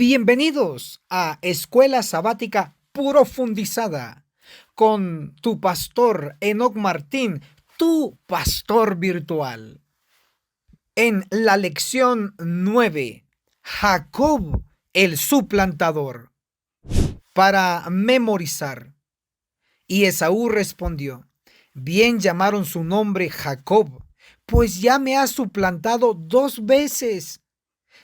Bienvenidos a Escuela Sabática Profundizada con tu pastor Enoc Martín, tu pastor virtual. En la lección 9, Jacob el suplantador. Para memorizar. Y Esaú respondió: bien llamaron su nombre Jacob, pues ya me ha suplantado 2 veces.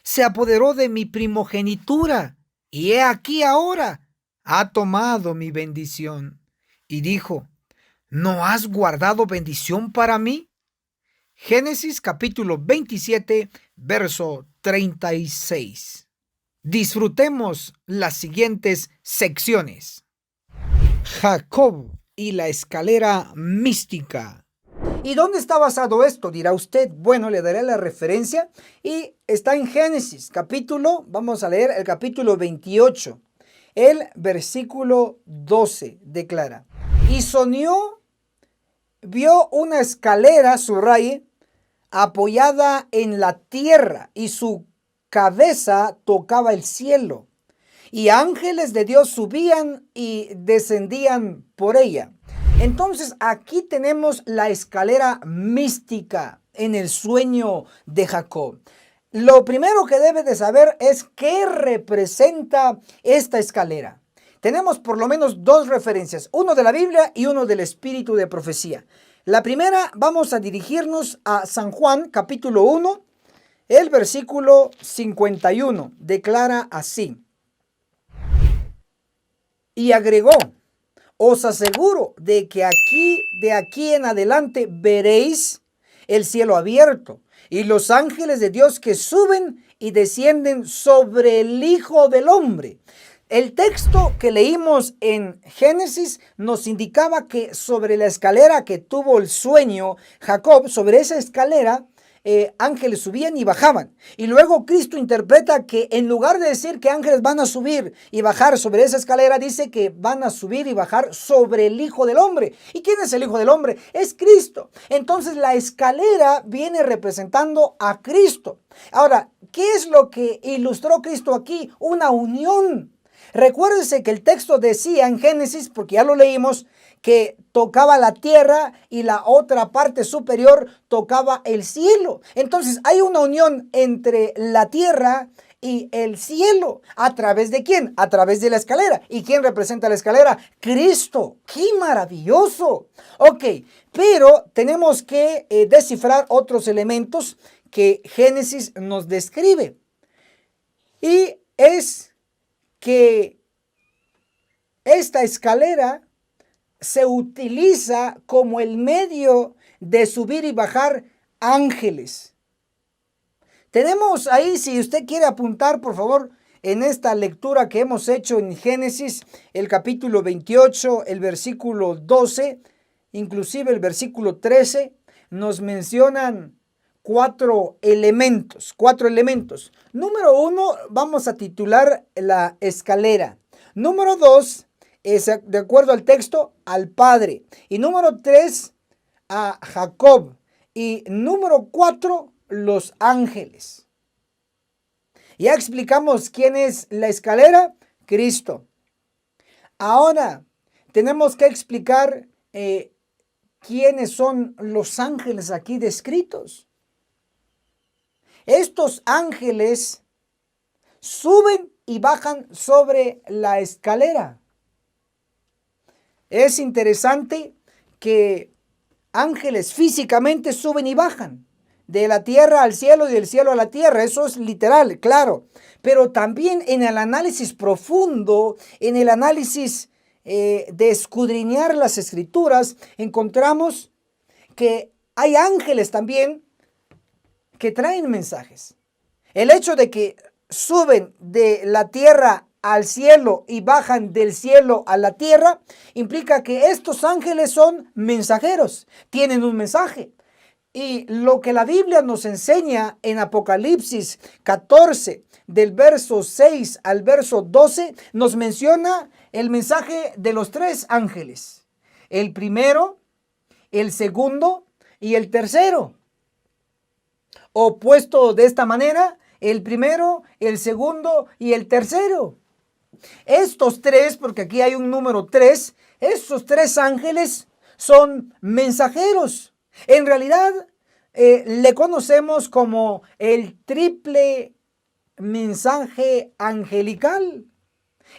Se apoderó de mi primogenitura, y he aquí ahora ha tomado mi bendición. Y dijo: ¿no has guardado bendición para mí? Génesis capítulo 27, verso 36. Disfrutemos las siguientes secciones. Jacob y la escalera mística. ¿Y dónde está basado esto? Dirá usted. Bueno, le daré la referencia y está en Génesis, vamos a leer el capítulo 28. El versículo 12 declara: y soñó, vio una escalera, subraye, apoyada en la tierra, y su cabeza tocaba el cielo, y ángeles de Dios subían y descendían por ella. Entonces aquí tenemos la escalera mística en el sueño de Jacob. Lo primero que debe de saber es qué representa esta escalera. Tenemos por lo menos 2 referencias, uno de la Biblia y uno del espíritu de profecía. La primera, vamos a dirigirnos a San Juan capítulo 1, el versículo 51, declara así: y agregó: os aseguro de que de aquí en adelante veréis el cielo abierto y los ángeles de Dios que suben y descienden sobre el Hijo del Hombre. El texto que leímos en Génesis nos indicaba que sobre la escalera que tuvo el sueño Jacob, sobre esa escalera, ángeles subían y bajaban. Y luego Cristo interpreta que en lugar de decir que ángeles van a subir y bajar sobre esa escalera, dice que van a subir y bajar sobre el Hijo del Hombre. ¿Y quién es el Hijo del Hombre? Es Cristo. Entonces la escalera viene representando a Cristo. Ahora, ¿qué es lo que ilustró Cristo aquí? Una unión. Recuérdese que el texto decía en Génesis, porque ya lo leímos, que tocaba la tierra y la otra parte superior tocaba el cielo. Entonces hay una unión entre la tierra y el cielo. ¿A través de quién? A través de la escalera. ¿Y quién representa la escalera? Cristo. ¡Qué maravilloso! Ok, pero tenemos que descifrar otros elementos que Génesis nos describe. Y es que esta escalera se utiliza como el medio de subir y bajar ángeles. Tenemos ahí, si usted quiere apuntar, por favor, en esta lectura que hemos hecho en Génesis, el capítulo 28, el versículo 12, inclusive el versículo 13, nos mencionan 4 elementos. Número 1, vamos a titular la escalera. Número 2, es de acuerdo al texto, al Padre. Y número 3, a Jacob. Y número 4, los ángeles. Ya explicamos quién es la escalera, Cristo. Ahora tenemos que explicar quiénes son los ángeles aquí descritos. Estos ángeles suben y bajan sobre la escalera. Es interesante que ángeles físicamente suben y bajan de la tierra al cielo y del cielo a la tierra. Eso es literal, claro. Pero también en el análisis profundo, en el análisis de escudriñar las escrituras, encontramos que hay ángeles también que traen mensajes. El hecho de que suben de la tierra al cielo y bajan del cielo a la tierra implica que estos ángeles son mensajeros, tienen un mensaje. Y lo que la Biblia nos enseña en Apocalipsis 14, del verso 6 al verso 12, nos menciona el mensaje de los 3 ángeles. El primero, el segundo y el tercero. O puesto de esta manera, el primero, el segundo y el tercero. Estos tres, porque aquí hay un número 3, estos 3 ángeles son mensajeros. En realidad, le conocemos como el triple mensaje angelical.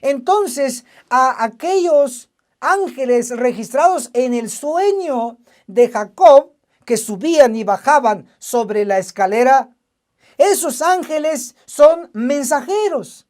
Entonces, a aquellos ángeles registrados en el sueño de Jacob, que subían y bajaban sobre la escalera, esos ángeles son mensajeros.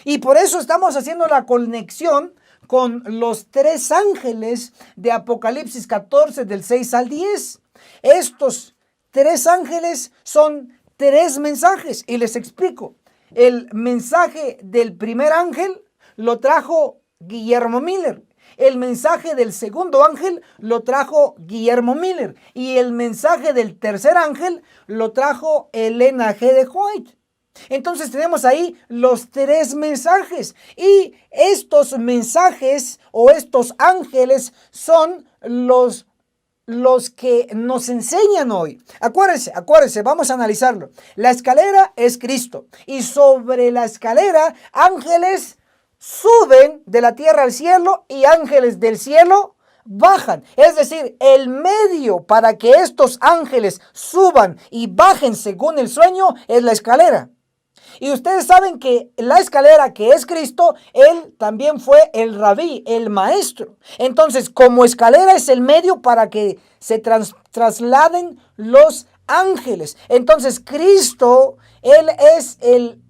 Y por eso estamos haciendo la conexión con los 3 ángeles de Apocalipsis 14 del 6 al 10. Estos 3 ángeles son 3 mensajes y les explico. El mensaje del primer ángel lo trajo Guillermo Miller. El mensaje del segundo ángel lo trajo Guillermo Miller. Y el mensaje del tercer ángel lo trajo Elena G. de White. Entonces tenemos ahí los 3 mensajes. Y estos mensajes o estos ángeles son los que nos enseñan hoy. Acuérdense, vamos a analizarlo. La escalera es Cristo. Y sobre la escalera, ángeles suben de la tierra al cielo y ángeles del cielo bajan. Es decir, el medio para que estos ángeles suban y bajen según el sueño es la escalera. Y ustedes saben que la escalera, que es Cristo, Él también fue el rabí, el maestro. Entonces, como escalera es el medio para que se trasladen los ángeles. Entonces, Cristo, Él es el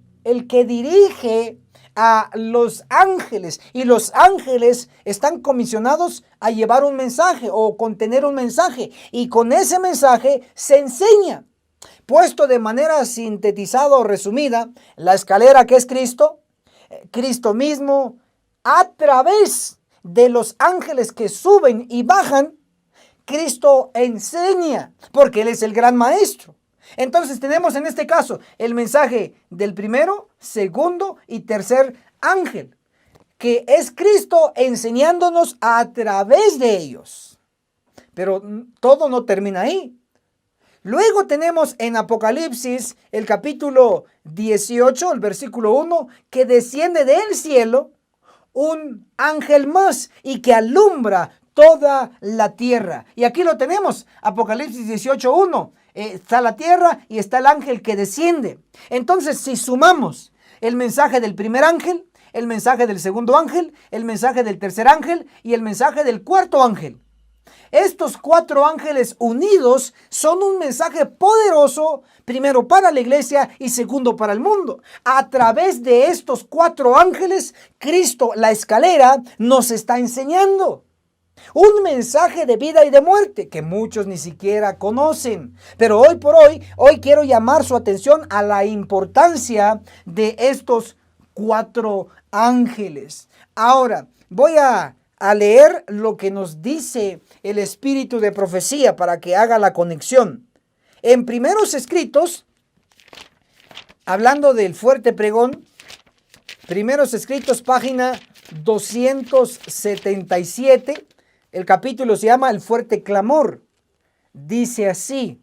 que dirige a los ángeles. Y los ángeles están comisionados a llevar un mensaje o contener un mensaje. Y con ese mensaje se enseña. Puesto de manera sintetizada o resumida, la escalera que es Cristo, Cristo mismo, a través de los ángeles que suben y bajan, Cristo enseña, porque Él es el gran maestro. Entonces tenemos en este caso el mensaje del primero, segundo y tercer ángel, que es Cristo enseñándonos a través de ellos. Pero todo no termina ahí. Luego tenemos en Apocalipsis el capítulo 18, el versículo 1, que desciende del cielo un ángel más y que alumbra toda la tierra. Y aquí lo tenemos, Apocalipsis 18, 1. Está la tierra y está el ángel que desciende. Entonces, si sumamos el mensaje del primer ángel, el mensaje del segundo ángel, el mensaje del tercer ángel y el mensaje del cuarto ángel, estos 4 ángeles unidos son un mensaje poderoso, primero para la iglesia y segundo para el mundo. A través de estos 4 ángeles, Cristo, la escalera, nos está enseñando un mensaje de vida y de muerte que muchos ni siquiera conocen. Pero hoy por hoy quiero llamar su atención a la importancia de estos 4 ángeles. Ahora, voy a leer lo que nos dice el espíritu de profecía para que haga la conexión. En Primeros Escritos, hablando del fuerte pregón, Primeros Escritos, página 277, el capítulo se llama El fuerte clamor. Dice así: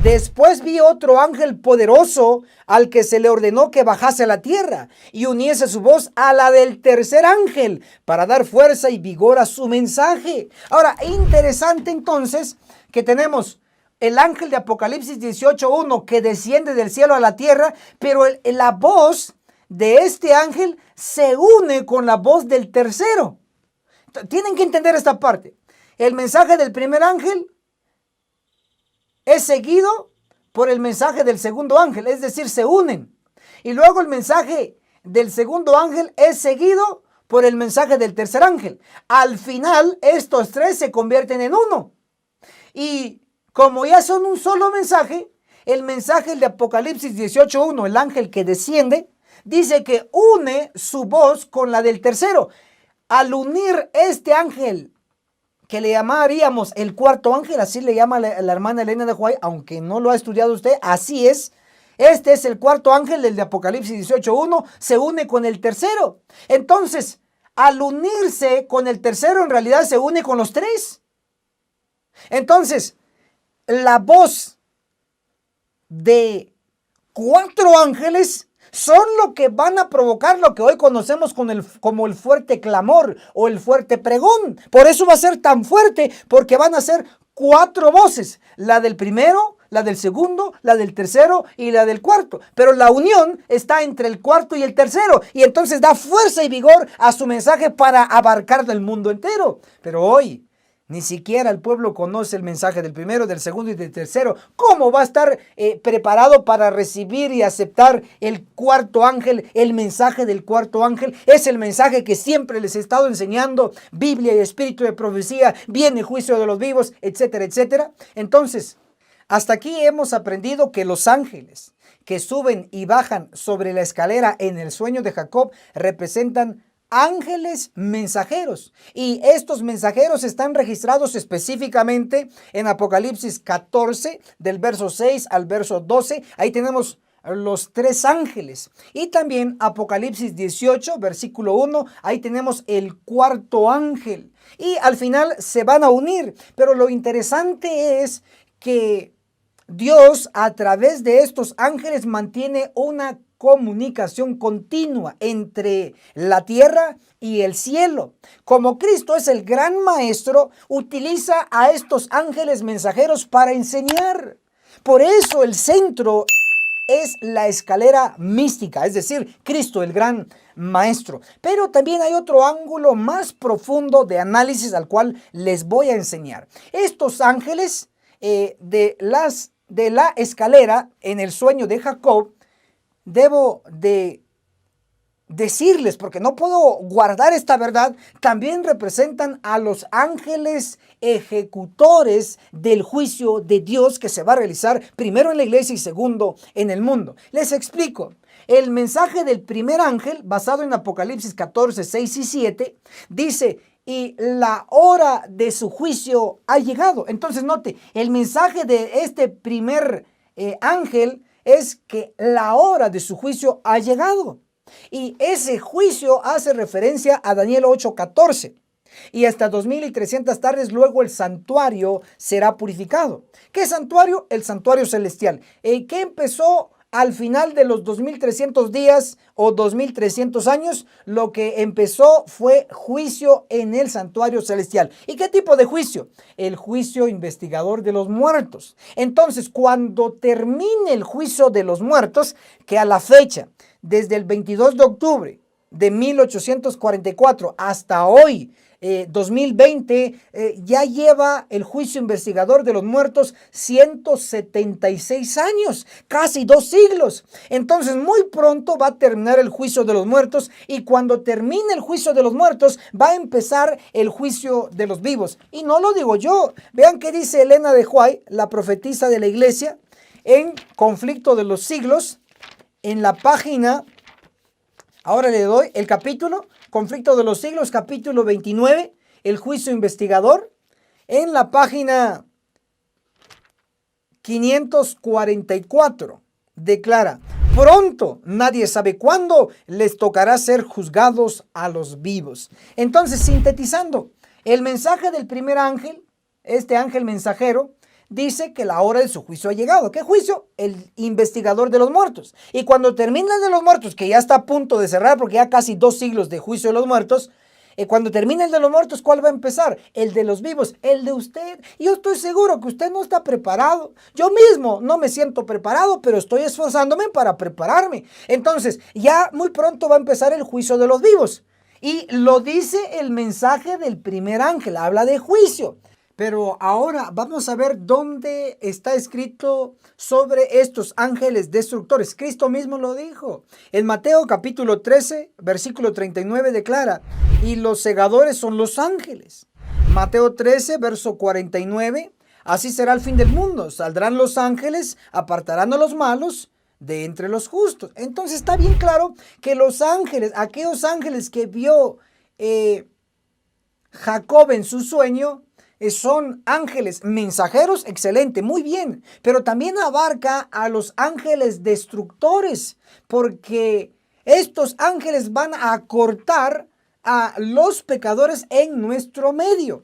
después vi otro ángel poderoso al que se le ordenó que bajase a la tierra y uniese su voz a la del tercer ángel para dar fuerza y vigor a su mensaje. Ahora, interesante entonces que tenemos el ángel de Apocalipsis 18:1 que desciende del cielo a la tierra, pero la voz de este ángel se une con la voz del tercero. Tienen que entender esta parte. El mensaje del primer ángel es seguido por el mensaje del segundo ángel, es decir, se unen. Y luego el mensaje del segundo ángel es seguido por el mensaje del tercer ángel. Al final, estos 3 se convierten en uno. Y como ya son un solo mensaje, el mensaje de Apocalipsis 18:1, el ángel que desciende, dice que une su voz con la del tercero. Al unir este ángel, que le llamaríamos el cuarto ángel, así le llama la hermana Elena de White, aunque no lo ha estudiado usted, así es. Este es el cuarto ángel, el de Apocalipsis 18:1, se une con el tercero. Entonces, al unirse con el tercero, en realidad se une con los 3. Entonces, la voz de 4 ángeles son lo que van a provocar lo que hoy conocemos como el fuerte clamor o el fuerte pregón. Por eso va a ser tan fuerte, porque van a ser 4 voces, la del primero, la del segundo, la del tercero y la del cuarto. Pero la unión está entre el cuarto y el tercero, y entonces da fuerza y vigor a su mensaje para abarcar el mundo entero. Pero hoy ni siquiera el pueblo conoce el mensaje del primero, del segundo y del tercero. ¿Cómo va a estar preparado para recibir y aceptar el cuarto ángel? El mensaje del cuarto ángel es el mensaje que siempre les he estado enseñando. Biblia y espíritu de profecía, viene juicio de los vivos, etcétera, etcétera. Entonces, hasta aquí hemos aprendido que los ángeles que suben y bajan sobre la escalera en el sueño de Jacob representan ángeles mensajeros, y estos mensajeros están registrados específicamente en Apocalipsis 14 del verso 6 al verso 12. Ahí tenemos los 3 ángeles, y también Apocalipsis 18 versículo 1, ahí tenemos el cuarto ángel, y al final se van a unir. Pero lo interesante es que Dios a través de estos ángeles mantiene una comunicación continua entre la tierra y el cielo. Como Cristo es el gran maestro, utiliza a estos ángeles mensajeros para enseñar. Por eso el centro es la escalera mística, es decir, Cristo, el gran maestro. Pero también hay otro ángulo más profundo de análisis al cual les voy a enseñar. Estos ángeles de la escalera en el sueño de Jacob, debo de decirles, porque no puedo guardar esta verdad, también representan a los ángeles ejecutores del juicio de Dios que se va a realizar primero en la iglesia y segundo en el mundo. Les explico. El mensaje del primer ángel, basado en Apocalipsis 14, 6 y 7, dice: y la hora de su juicio ha llegado. Entonces note, el mensaje de este primer ángel es que la hora de su juicio ha llegado. Y ese juicio hace referencia a Daniel 8:14. Y hasta 2300 tardes luego el santuario será purificado. ¿Qué santuario? El santuario celestial. ¿Qué empezó al final de los 2300 días o 2300 años? Lo que empezó fue juicio en el santuario celestial. ¿Y qué tipo de juicio? El juicio investigador de los muertos. Entonces, cuando termine el juicio de los muertos, que a la fecha, desde el 22 de octubre de 1844 hasta hoy, 2020, ya lleva el juicio investigador de los muertos 176 años, casi 2 siglos. Entonces muy pronto va a terminar el juicio de los muertos, y cuando termine el juicio de los muertos va a empezar el juicio de los vivos. Y no lo digo yo, vean qué dice Elena de White, la profetisa de la iglesia, en Conflicto de los Siglos, en la página, ahora le doy el capítulo, Conflicto de los Siglos, capítulo 29, el juicio investigador, en la página 544, declara: pronto, nadie sabe cuándo, les tocará ser juzgados a los vivos. Entonces, sintetizando, el mensaje del primer ángel, este ángel mensajero, dice que la hora de su juicio ha llegado. ¿Qué juicio? El investigador de los muertos. Y cuando termina el de los muertos, que ya está a punto de cerrar, porque ya casi 2 siglos de juicio de los muertos, cuando termine el de los muertos, ¿cuál va a empezar? El de los vivos, el de usted. Y yo estoy seguro que usted no está preparado. Yo mismo no me siento preparado, pero estoy esforzándome para prepararme. Entonces, ya muy pronto va a empezar el juicio de los vivos. Y lo dice el mensaje del primer ángel, habla de juicio. Pero ahora vamos a ver dónde está escrito sobre estos ángeles destructores. Cristo mismo lo dijo. En Mateo capítulo 13, versículo 39 declara: y los segadores son los ángeles. Mateo 13, verso 49, así será el fin del mundo. Saldrán los ángeles, apartarán a los malos de entre los justos. Entonces está bien claro que los ángeles, aquellos ángeles que vio Jacob en su sueño, son ángeles mensajeros, excelente, muy bien, pero también abarca a los ángeles destructores, porque estos ángeles van a cortar a los pecadores en nuestro medio.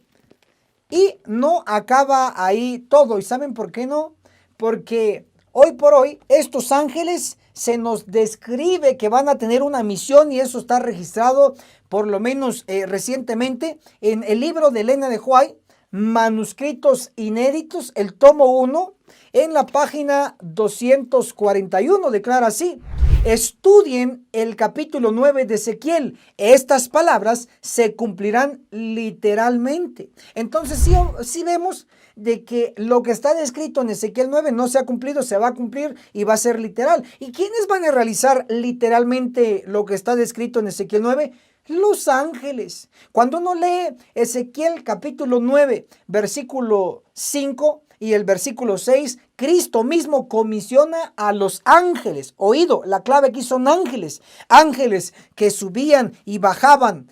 Y no acaba ahí todo. ¿Y saben por qué no? Porque Hoy por hoy, estos ángeles se nos describe que van a tener una misión y eso está registrado por lo menos recientemente en el libro de Elena de White, Manuscritos Inéditos, el tomo 1, en la página 241, declara así: estudien el capítulo 9 de Ezequiel. Estas palabras se cumplirán literalmente. Entonces sí vemos de que lo que está descrito en Ezequiel 9 no se ha cumplido, se va a cumplir y va a ser literal. ¿Y quiénes van a realizar literalmente lo que está descrito en Ezequiel 9? Los ángeles. Cuando uno lee Ezequiel capítulo 9, versículo 5 y el versículo 6, Cristo mismo comisiona a los ángeles. Oído, la clave aquí son ángeles. Ángeles que subían y bajaban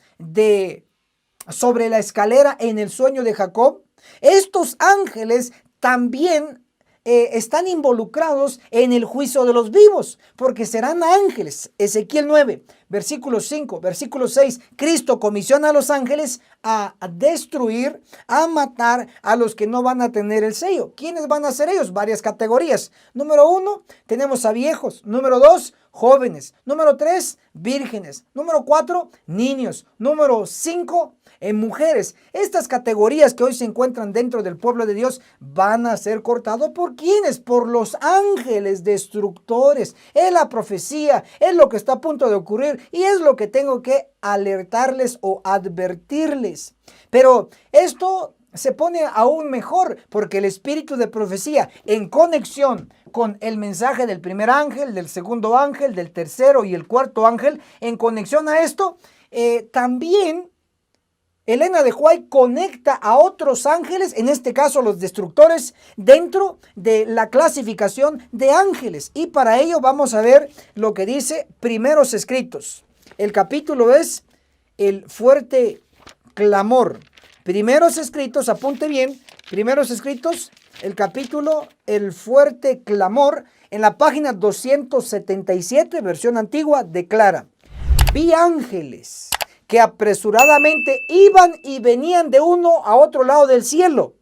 sobre la escalera en el sueño de Jacob. Estos ángeles también están involucrados en el juicio de los vivos, porque serán ángeles. Ezequiel 9, versículo 5, versículo 6, Cristo comisiona a los ángeles a destruir, a matar a los que no van a tener el sello. ¿Quiénes van a ser ellos? Varias categorías. Número 1, tenemos a viejos. Número 2, jóvenes. Número 3, vírgenes. Número 4, niños. Número 5, mujeres. Estas categorías que hoy se encuentran dentro del pueblo de Dios van a ser cortados. ¿Por quiénes? Por los ángeles destructores. Es la profecía, es lo que está a punto de ocurrir y es lo que tengo que alertarles o advertirles. Pero esto se pone aún mejor porque el espíritu de profecía, en conexión con el mensaje del primer ángel, del segundo ángel, del tercero y el cuarto ángel, en conexión a esto, también Elena de White conecta a otros ángeles, en este caso los destructores, dentro de la clasificación de ángeles. Y para ello vamos a ver lo que dice Primeros Escritos. El capítulo es el fuerte clamor. Primeros Escritos, apunte bien, Primeros Escritos, el capítulo, el fuerte clamor, en la página 277, versión antigua, declara: vi ángeles que apresuradamente iban y venían de uno a otro lado del cielo.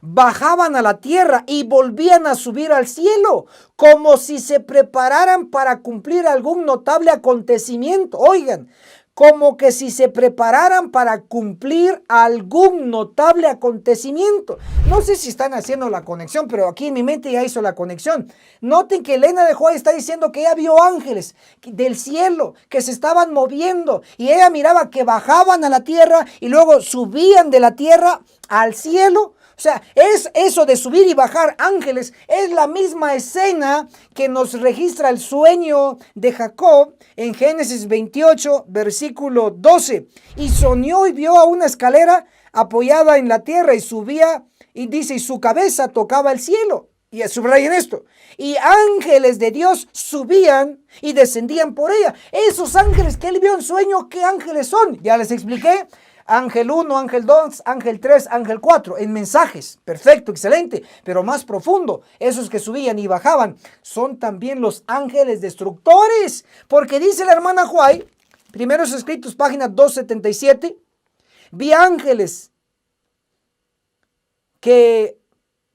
Bajaban a la tierra y volvían a subir al cielo, como si se prepararan para cumplir algún notable acontecimiento. Oigan, como que si se prepararan para cumplir algún notable acontecimiento. No sé si están haciendo la conexión, pero aquí en mi mente ya hizo la conexión. Noten que Elena de White está diciendo que ella vio ángeles del cielo que se estaban moviendo y ella miraba que bajaban a la tierra y luego subían de la tierra al cielo. O sea, es eso de subir y bajar ángeles, es la misma escena que nos registra el sueño de Jacob en Génesis 28, versículo 12. Y soñó y vio a una escalera apoyada en la tierra y subía, y dice, y su cabeza tocaba el cielo. Y subrayen esto. Y ángeles de Dios subían y descendían por ella. Esos ángeles que él vio en sueño, ¿qué ángeles son? Ya les expliqué. Ángel 1, ángel 2, ángel 3, ángel 4, en mensajes, perfecto, excelente, pero más profundo, esos que subían y bajaban, son también los ángeles destructores, porque dice la hermana White, Primeros Escritos, página 277, vi ángeles que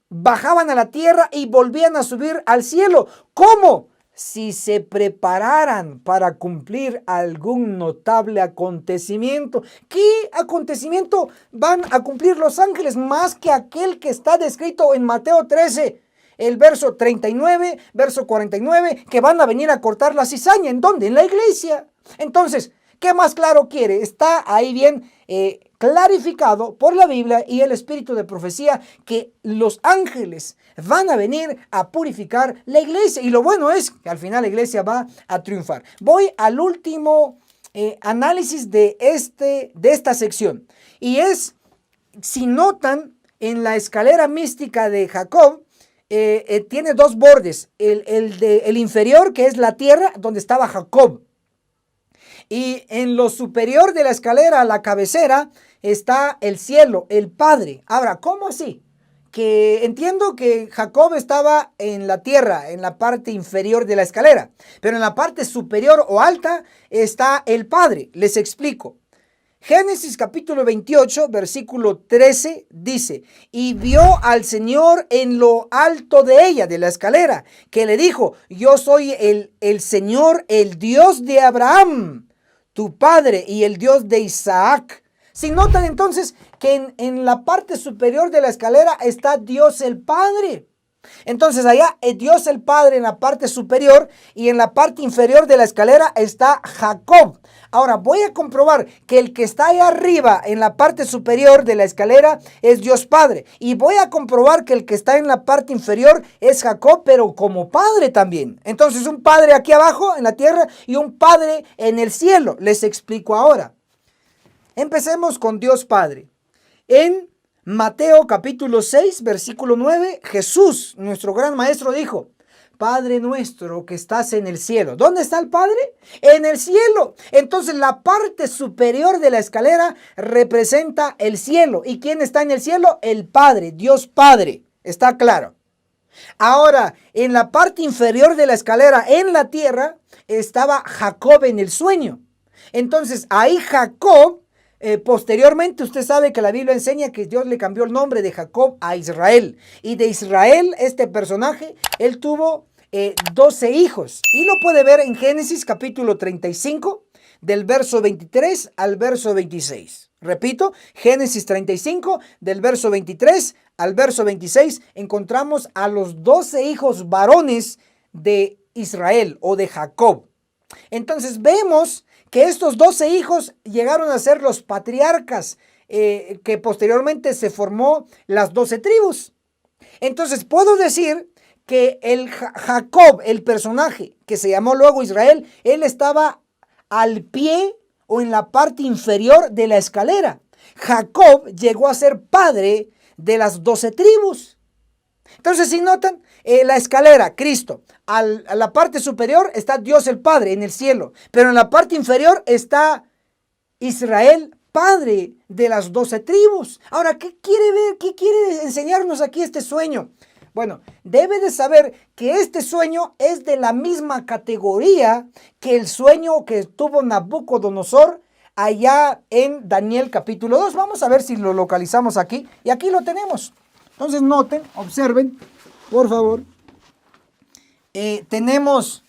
bajaban a la tierra y volvían a subir al cielo. ¿Cómo? Si se prepararan para cumplir algún notable acontecimiento. ¿Qué acontecimiento van a cumplir los ángeles más que aquel que está descrito en Mateo 13? El verso 39, verso 49, que van a venir a cortar la cizaña. ¿En dónde? En la iglesia. Entonces, ¿qué más claro quiere? Está ahí bien clarificado por la Biblia y el espíritu de profecía que los ángeles van a venir a purificar la iglesia. Y lo bueno es que al final la iglesia va a triunfar. Voy al último análisis de esta sección. Y es, si notan, en la escalera mística de Jacob, tiene dos bordes. El inferior, que es la tierra, donde estaba Jacob. Y en lo superior de la escalera, la cabecera, está el cielo, el Padre. Ahora, ¿cómo así? Que entiendo que Jacob estaba en la tierra, en la parte inferior de la escalera, pero en la parte superior o alta está el Padre. Les explico. Génesis capítulo 28, versículo 13 dice, y vio al Señor en lo alto de ella, de la escalera, que le dijo, yo soy el Señor, el Dios de Abraham, tu padre, y el Dios de Isaac. Si notan entonces que en la parte superior de la escalera está Dios el Padre. Entonces allá Dios el Padre en la parte superior y en la parte inferior de la escalera está Jacob. Ahora voy a comprobar que el que está ahí arriba en la parte superior de la escalera es Dios Padre. Y voy a comprobar que el que está en la parte inferior es Jacob, pero como padre también. Entonces un padre aquí abajo en la tierra y un padre en el cielo. Les explico ahora. Empecemos con Dios Padre. En Mateo capítulo 6, versículo 9, Jesús, nuestro gran maestro, dijo, Padre nuestro que estás en el cielo. ¿Dónde está el Padre? En el cielo. Entonces la parte superior de la escalera representa el cielo. ¿Y quién está en el cielo? El Padre, Dios Padre. ¿Está claro? Ahora, en la parte inferior de la escalera, en la tierra, estaba Jacob en el sueño. Entonces ahí Jacob... posteriormente usted sabe que la Biblia enseña que Dios le cambió el nombre de Jacob a Israel. Y de Israel, este personaje, él tuvo 12 hijos. Y lo puede ver en Génesis capítulo 35, del verso 23 al verso 26. Repito, Génesis 35, del verso 23 al verso 26, encontramos a los 12 hijos varones de Israel o de Jacob. Entonces vemos que estos 12 hijos llegaron a ser los patriarcas, que posteriormente se formó las 12 tribus. Entonces puedo decir que el Jacob, el personaje que se llamó luego Israel, él estaba al pie o en la parte inferior de la escalera. Jacob llegó a ser padre de las 12 tribus. Entonces, si notan, la escalera, Cristo, a la parte superior está Dios el Padre en el cielo, pero en la parte inferior está Israel, padre de las 12 tribus. Ahora, ¿qué quiere ver? ¿Qué quiere enseñarnos aquí este sueño? Bueno, debe de saber que este sueño es de la misma categoría que el sueño que tuvo Nabucodonosor allá en Daniel capítulo 2. Vamos a ver si lo localizamos aquí. Y aquí lo tenemos. Entonces noten, observen, por favor. Tenemos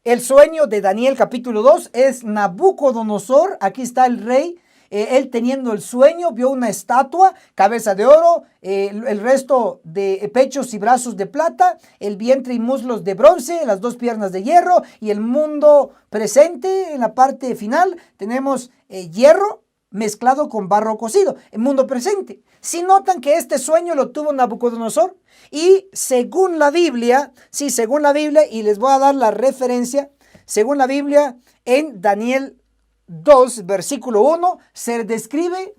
el sueño de Daniel capítulo 2, es Nabucodonosor, aquí está el rey, él teniendo el sueño, vio una estatua, cabeza de oro, el resto de pechos y brazos de plata, el vientre y muslos de bronce, las dos piernas de hierro y el mundo presente en la parte final tenemos hierro mezclado con barro cocido, el mundo presente. Si notan que este sueño lo tuvo Nabucodonosor y según la Biblia, sí, según la Biblia, y les voy a dar la referencia, según la Biblia, en Daniel 2, versículo 1, se describe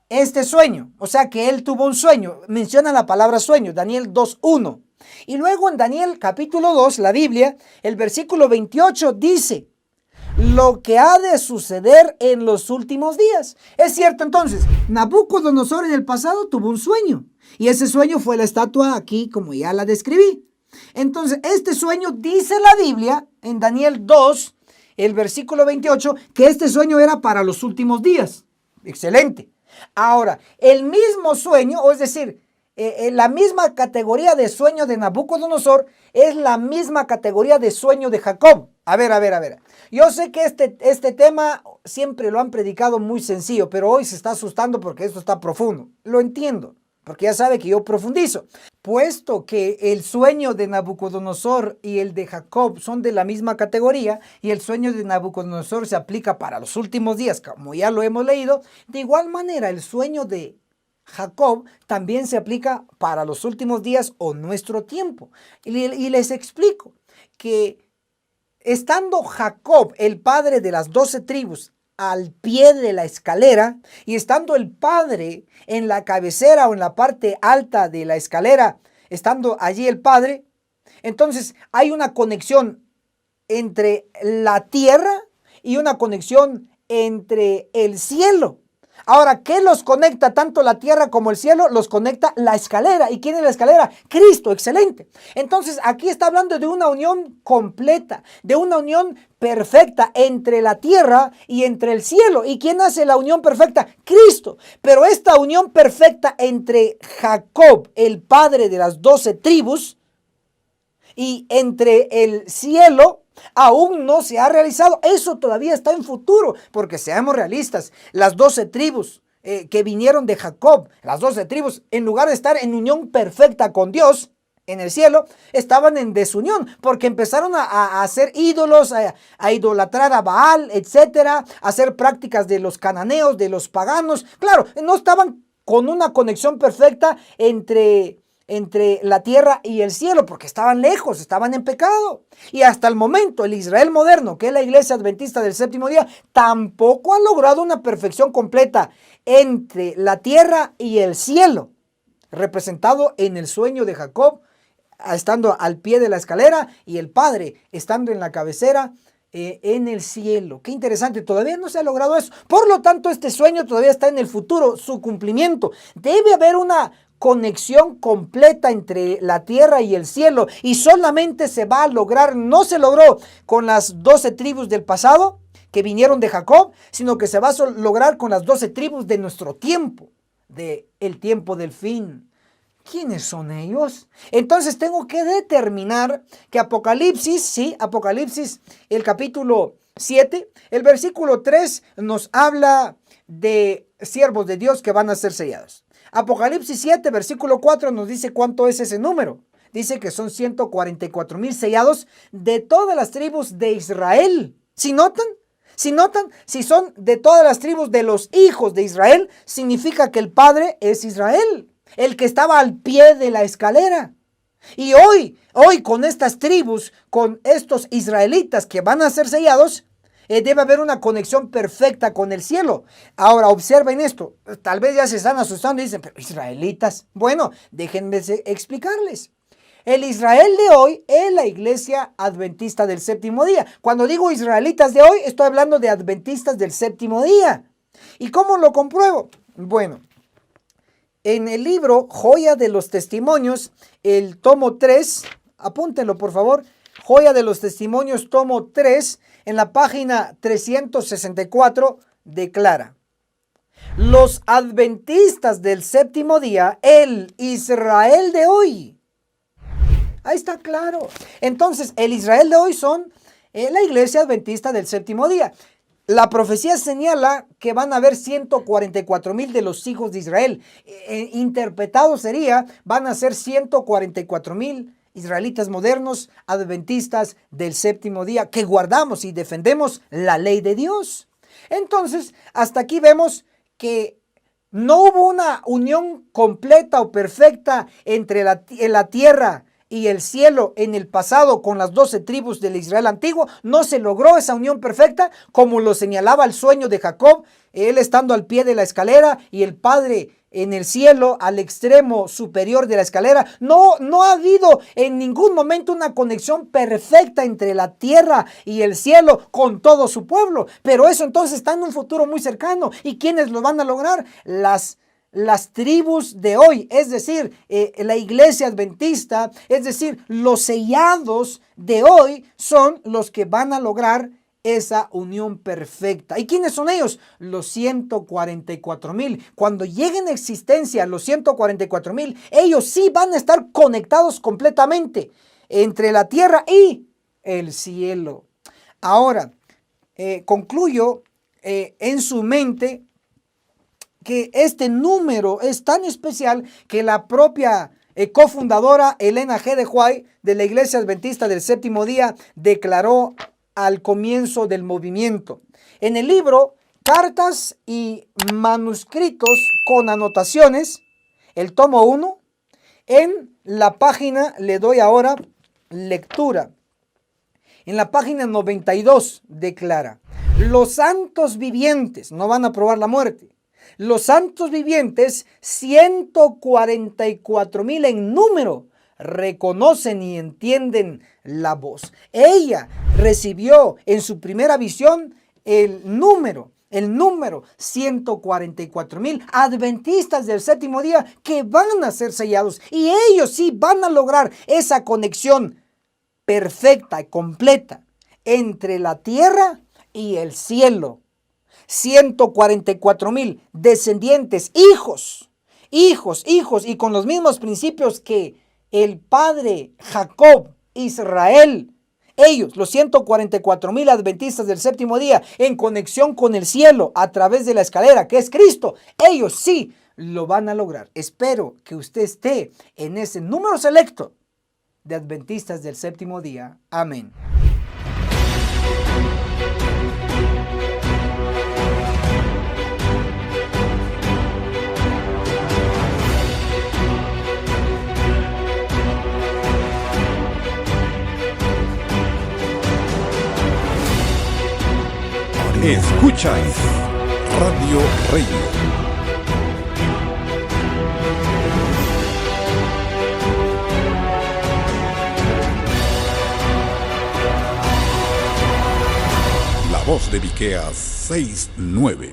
este sueño, o sea que él tuvo un sueño, menciona la palabra sueño, Daniel 2:1. Y luego en Daniel capítulo 2, la Biblia, el versículo 28 dice, lo que ha de suceder en los últimos días. Es cierto, entonces, Nabucodonosor en el pasado tuvo un sueño. Y ese sueño fue la estatua aquí, como ya la describí. Entonces, este sueño dice la Biblia, en Daniel 2, el versículo 28, que este sueño era para los últimos días. Excelente. Ahora, el mismo sueño, o es decir, la misma categoría de sueño de Nabucodonosor es la misma categoría de sueño de Jacob. A ver. Yo sé que este tema siempre lo han predicado muy sencillo, pero hoy se está asustando porque esto está profundo. Lo entiendo, porque ya sabe que yo profundizo. Puesto que el sueño de Nabucodonosor y el de Jacob son de la misma categoría y el sueño de Nabucodonosor se aplica para los últimos días, como ya lo hemos leído, de igual manera el sueño de Jacob también se aplica para los últimos días o nuestro tiempo. Y les explico que estando Jacob, el padre de las 12 tribus, al pie de la escalera y estando el padre en la cabecera o en la parte alta de la escalera, estando allí el padre, entonces hay una conexión entre la tierra y una conexión entre el cielo. Ahora, ¿qué los conecta tanto la tierra como el cielo? Los conecta la escalera. ¿Y quién es la escalera? Cristo, excelente. Entonces, aquí está hablando de una unión completa, de una unión perfecta entre la tierra y entre el cielo. ¿Y quién hace la unión perfecta? Cristo. Pero esta unión perfecta entre Jacob, el padre de las 12 tribus, y entre el cielo, aún no se ha realizado. Eso todavía está en futuro, porque seamos realistas, las 12 tribus que vinieron de Jacob, las 12 tribus, en lugar de estar en unión perfecta con Dios en el cielo, estaban en desunión, porque empezaron a hacer ídolos, a idolatrar a Baal, etcétera, a hacer prácticas de los cananeos, de los paganos. Claro, no estaban con una conexión perfecta entre la tierra y el cielo, porque estaban lejos, estaban en pecado. Y hasta el momento el Israel moderno, que es la iglesia adventista del séptimo día, tampoco ha logrado una perfección completa entre la tierra y el cielo, representado en el sueño de Jacob, estando al pie de la escalera, y el padre estando en la cabecera en el cielo. Qué interesante, todavía no se ha logrado eso. Por lo tanto, este sueño todavía está en el futuro, su cumplimiento. Debe haber una conexión completa entre la tierra y el cielo, y solamente se va a lograr, no se logró con las 12 tribus del pasado que vinieron de Jacob, sino que se va a lograr con las 12 tribus de nuestro tiempo, de el tiempo del fin. ¿Quiénes son ellos? Entonces tengo que determinar que Apocalipsis, sí, Apocalipsis, el capítulo 7, el versículo 3 nos habla de siervos de Dios que van a ser sellados. Apocalipsis 7, versículo 4 nos dice cuánto es ese número. Dice que son 144,000 sellados de todas las tribus de Israel. ¿Sí notan? Si son de todas las tribus de los hijos de Israel, significa que el Padre es Israel, el que estaba al pie de la escalera. Y hoy con estas tribus, con estos israelitas que van a ser sellados, debe haber una conexión perfecta con el cielo. Ahora observen esto, tal vez ya se están asustando y dicen, pero israelitas, bueno, déjenme explicarles. El Israel de hoy es la iglesia adventista del séptimo día. Cuando digo israelitas de hoy, estoy hablando de adventistas del séptimo día. ¿Y cómo lo compruebo? Bueno, en el libro Joya de los Testimonios, el tomo 3, apúntenlo por favor, Joya de los Testimonios, tomo 3, en la página 364, declara: los adventistas del séptimo día, el Israel de hoy. Ahí está claro. Entonces, el Israel de hoy son la iglesia adventista del séptimo día. La profecía señala que van a haber 144,000 de los hijos de Israel. Interpretado sería, van a ser 144,000 israelitas modernos, adventistas del séptimo día, que guardamos y defendemos la ley de Dios. Entonces, hasta aquí vemos que no hubo una unión completa o perfecta entre la tierra y el cielo en el pasado con las 12 tribus del Israel antiguo. No se logró esa unión perfecta, como lo señalaba el sueño de Jacob, él estando al pie de la escalera y el Padre en el cielo al extremo superior de la escalera. No ha habido en ningún momento una conexión perfecta entre la tierra y el cielo con todo su pueblo, pero eso entonces está en un futuro muy cercano. ¿Y quiénes lo van a lograr? Las tribus de hoy, es decir, la iglesia adventista, es decir, los sellados de hoy son los que van a lograr esa unión perfecta. ¿Y quiénes son ellos? Los 144,000. Cuando lleguen a existencia los 144,000, ellos sí van a estar conectados completamente entre la tierra y el cielo. Ahora, concluyo en su mente que este número es tan especial que la propia cofundadora Elena G. de White de la Iglesia Adventista del Séptimo Día declaró al comienzo del movimiento. En el libro Cartas y Manuscritos con Anotaciones, el tomo 1, en la página, le doy ahora lectura, en la página 92 declara: los santos vivientes no van a probar la muerte. Los santos vivientes, 144,000 en número, reconocen y entienden la voz. Ella recibió en su primera visión el número 144,000 adventistas del séptimo día que van a ser sellados, y ellos sí van a lograr esa conexión perfecta y completa entre la tierra y el cielo. 144,000 descendientes, hijos, y con los mismos principios que el padre Jacob, Israel. Ellos, los 144,000 adventistas del séptimo día, en conexión con el cielo a través de la escalera que es Cristo, ellos sí lo van a lograr. Espero que usted esté en ese número selecto de adventistas del séptimo día. Amén. Escuchas Radio Reino. La voz de Miqueas 6:9.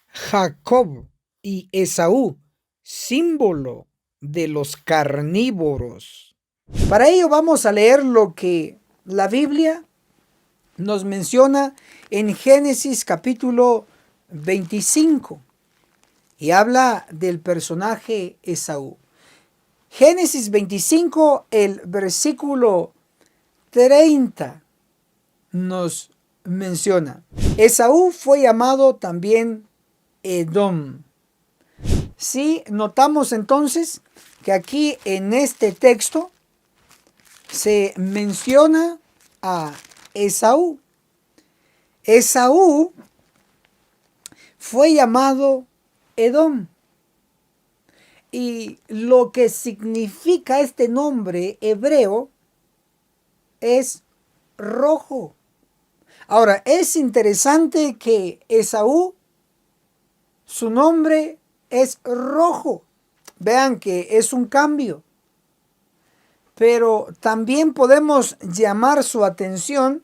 Jacob y Esaú, símbolo de los carnívoros. Para ello vamos a leer lo que la Biblia nos menciona en Génesis capítulo 25 y habla del personaje Esaú. Génesis 25, el versículo 30 nos menciona: Esaú fue llamado también Edom. Sí, notamos entonces que aquí en este texto se menciona a Esaú. Esaú fue llamado Edom. Y lo que significa este nombre hebreo es rojo. Ahora, es interesante que Esaú, su nombre es rojo. Vean que es un cambio. Pero también podemos llamar su atención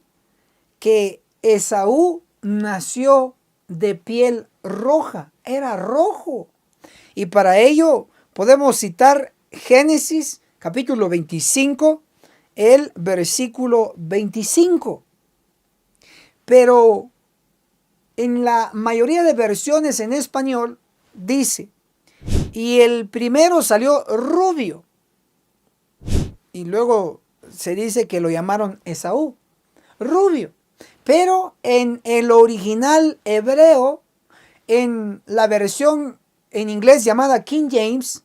que Esaú nació de piel roja, era rojo. Y para ello podemos citar Génesis capítulo 25, el versículo 25. Pero en la mayoría de versiones en español dice: y el primero salió rubio. Y luego se dice que lo llamaron Esaú, rubio. Pero en el original hebreo, en la versión en inglés llamada King James,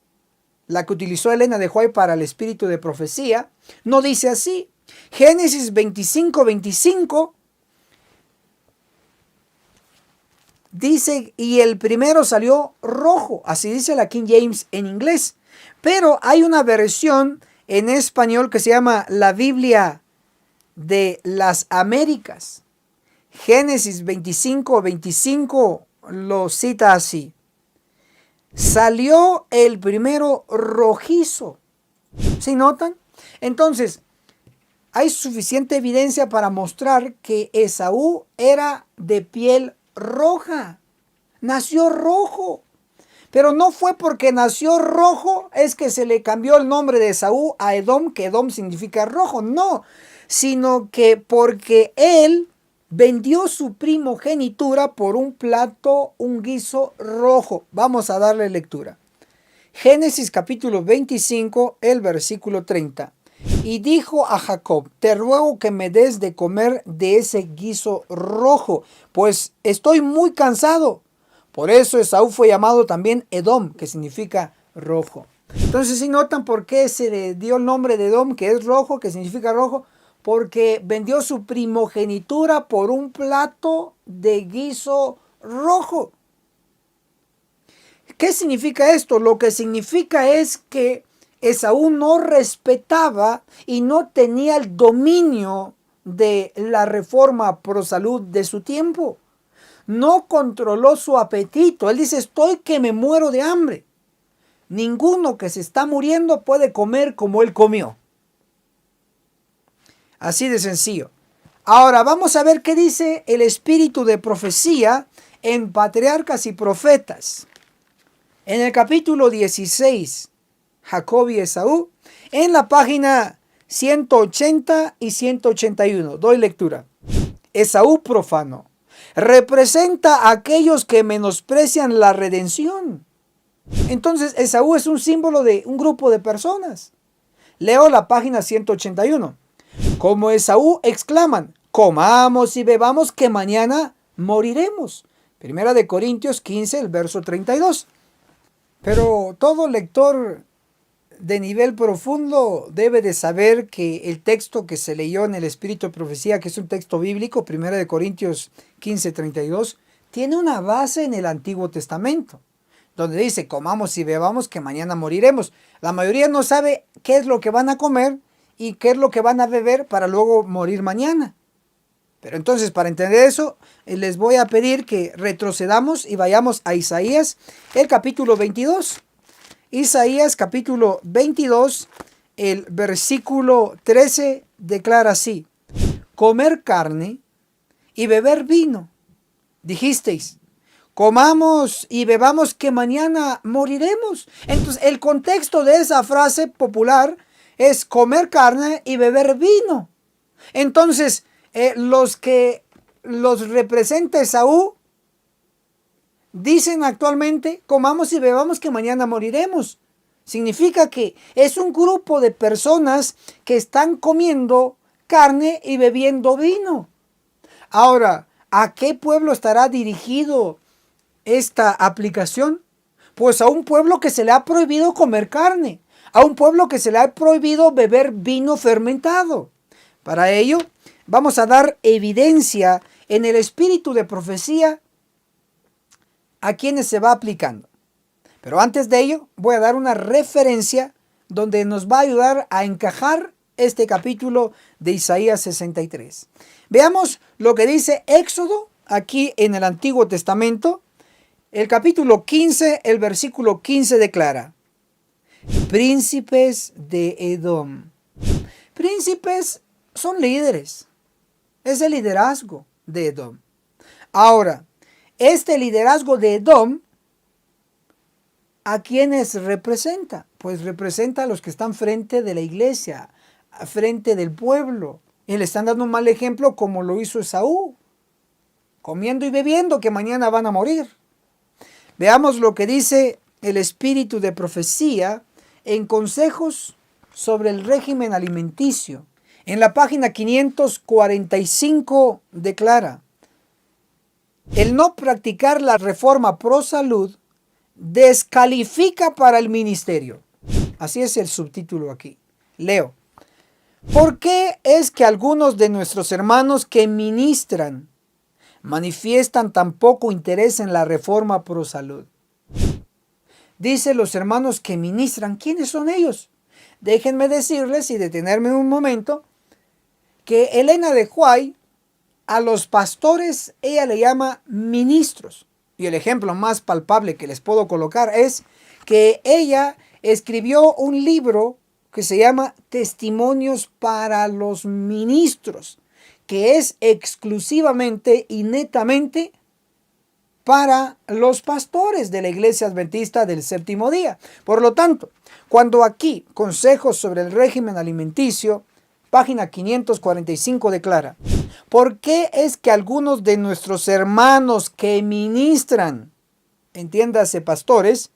la que utilizó Elena de White para el espíritu de profecía, no dice así. Génesis 25:25 dice: y el primero salió rojo. Así dice la King James en inglés. Pero hay una versión en español que se llama la Biblia de las Américas. Génesis 25:25 lo cita así: salió el primero rojizo. ¿Sí notan? Entonces, hay suficiente evidencia para mostrar que Esaú era de piel roja. Nació rojo. Pero no fue porque nació rojo es que se le cambió el nombre de Esaú a Edom, que Edom significa rojo. No, sino que porque él vendió su primogenitura por un plato, un guiso rojo. Vamos a darle lectura. Génesis capítulo 25, el versículo 30. Y dijo a Jacob: te ruego que me des de comer de ese guiso rojo, pues estoy muy cansado. Por eso Esaú fue llamado también Edom, que significa rojo. Entonces, ¿sí notan por qué se le dio el nombre de Edom, que es rojo, que significa rojo? Porque vendió su primogenitura por un plato de guiso rojo. ¿Qué significa esto? Lo que significa es que Esaú no respetaba y no tenía el dominio de la reforma pro salud de su tiempo. No controló su apetito. Él dice: estoy que me muero de hambre. Ninguno que se está muriendo puede comer como él comió. Así de sencillo. Ahora vamos a ver qué dice el espíritu de profecía en Patriarcas y Profetas. En el capítulo 16, Jacob y Esaú, en la página 180 y 181. Doy lectura. Esaú profano representa a aquellos que menosprecian la redención. Entonces Esaú es un símbolo de un grupo de personas. Leo la página 181. Como Esaú exclaman, comamos y bebamos que mañana moriremos. Primera de Corintios 15, el verso 32. Pero todo lector de nivel profundo debe de saber que el texto que se leyó en el Espíritu de Profecía, que es un texto bíblico, Primera de Corintios 15, 32, tiene una base en el Antiguo Testamento, donde dice, comamos y bebamos que mañana moriremos. La mayoría no sabe qué es lo que van a comer y qué es lo que van a beber para luego morir mañana. Pero entonces, para entender eso, les voy a pedir que retrocedamos y vayamos a Isaías, el capítulo 22. Isaías capítulo 22, el versículo 13 declara así: comer carne y beber vino. Dijisteis, comamos y bebamos que mañana moriremos. Entonces el contexto de esa frase popular es comer carne y beber vino. Entonces los que los representa Esaú dicen actualmente, comamos y bebamos que mañana moriremos. Significa que es un grupo de personas que están comiendo carne y bebiendo vino. Ahora, ¿a qué pueblo estará dirigido esta aplicación? Pues a un pueblo que se le ha prohibido comer carne, a un pueblo que se le ha prohibido beber vino fermentado. Para ello, vamos a dar evidencia en el espíritu de profecía a quienes se va aplicando. Pero antes de ello, voy a dar una referencia donde nos va a ayudar a encajar este capítulo de Isaías 63. Veamos lo que dice Éxodo aquí en el Antiguo Testamento. El capítulo 15, el versículo 15 declara: príncipes de Edom. Príncipes son líderes. Es el liderazgo de Edom. Ahora, este liderazgo de Edom, ¿a quiénes representa? Pues representa a los que están frente de la iglesia, frente del pueblo. Y le están dando un mal ejemplo como lo hizo Esaú, comiendo y bebiendo que mañana van a morir. Veamos lo que dice el espíritu de profecía en consejos sobre el régimen alimenticio. En la página 545 declara: el no practicar la reforma pro salud descalifica para el ministerio. Así es el subtítulo aquí. Leo: ¿por qué es que algunos de nuestros hermanos que ministran manifiestan tan poco interés en la reforma pro salud? Dice los hermanos que ministran. ¿Quiénes son ellos? Déjenme decirles y detenerme un momento que Elena de White, a los pastores, ella le llama ministros. Y el ejemplo más palpable que les puedo colocar es que ella escribió un libro que se llama Testimonios para los Ministros, que es exclusivamente y netamente para los pastores de la Iglesia Adventista del Séptimo Día. Por lo tanto, cuando aquí, consejos sobre el régimen alimenticio, página 545 declara: ¿por qué es que algunos de nuestros hermanos que ministran, entiéndase pastores,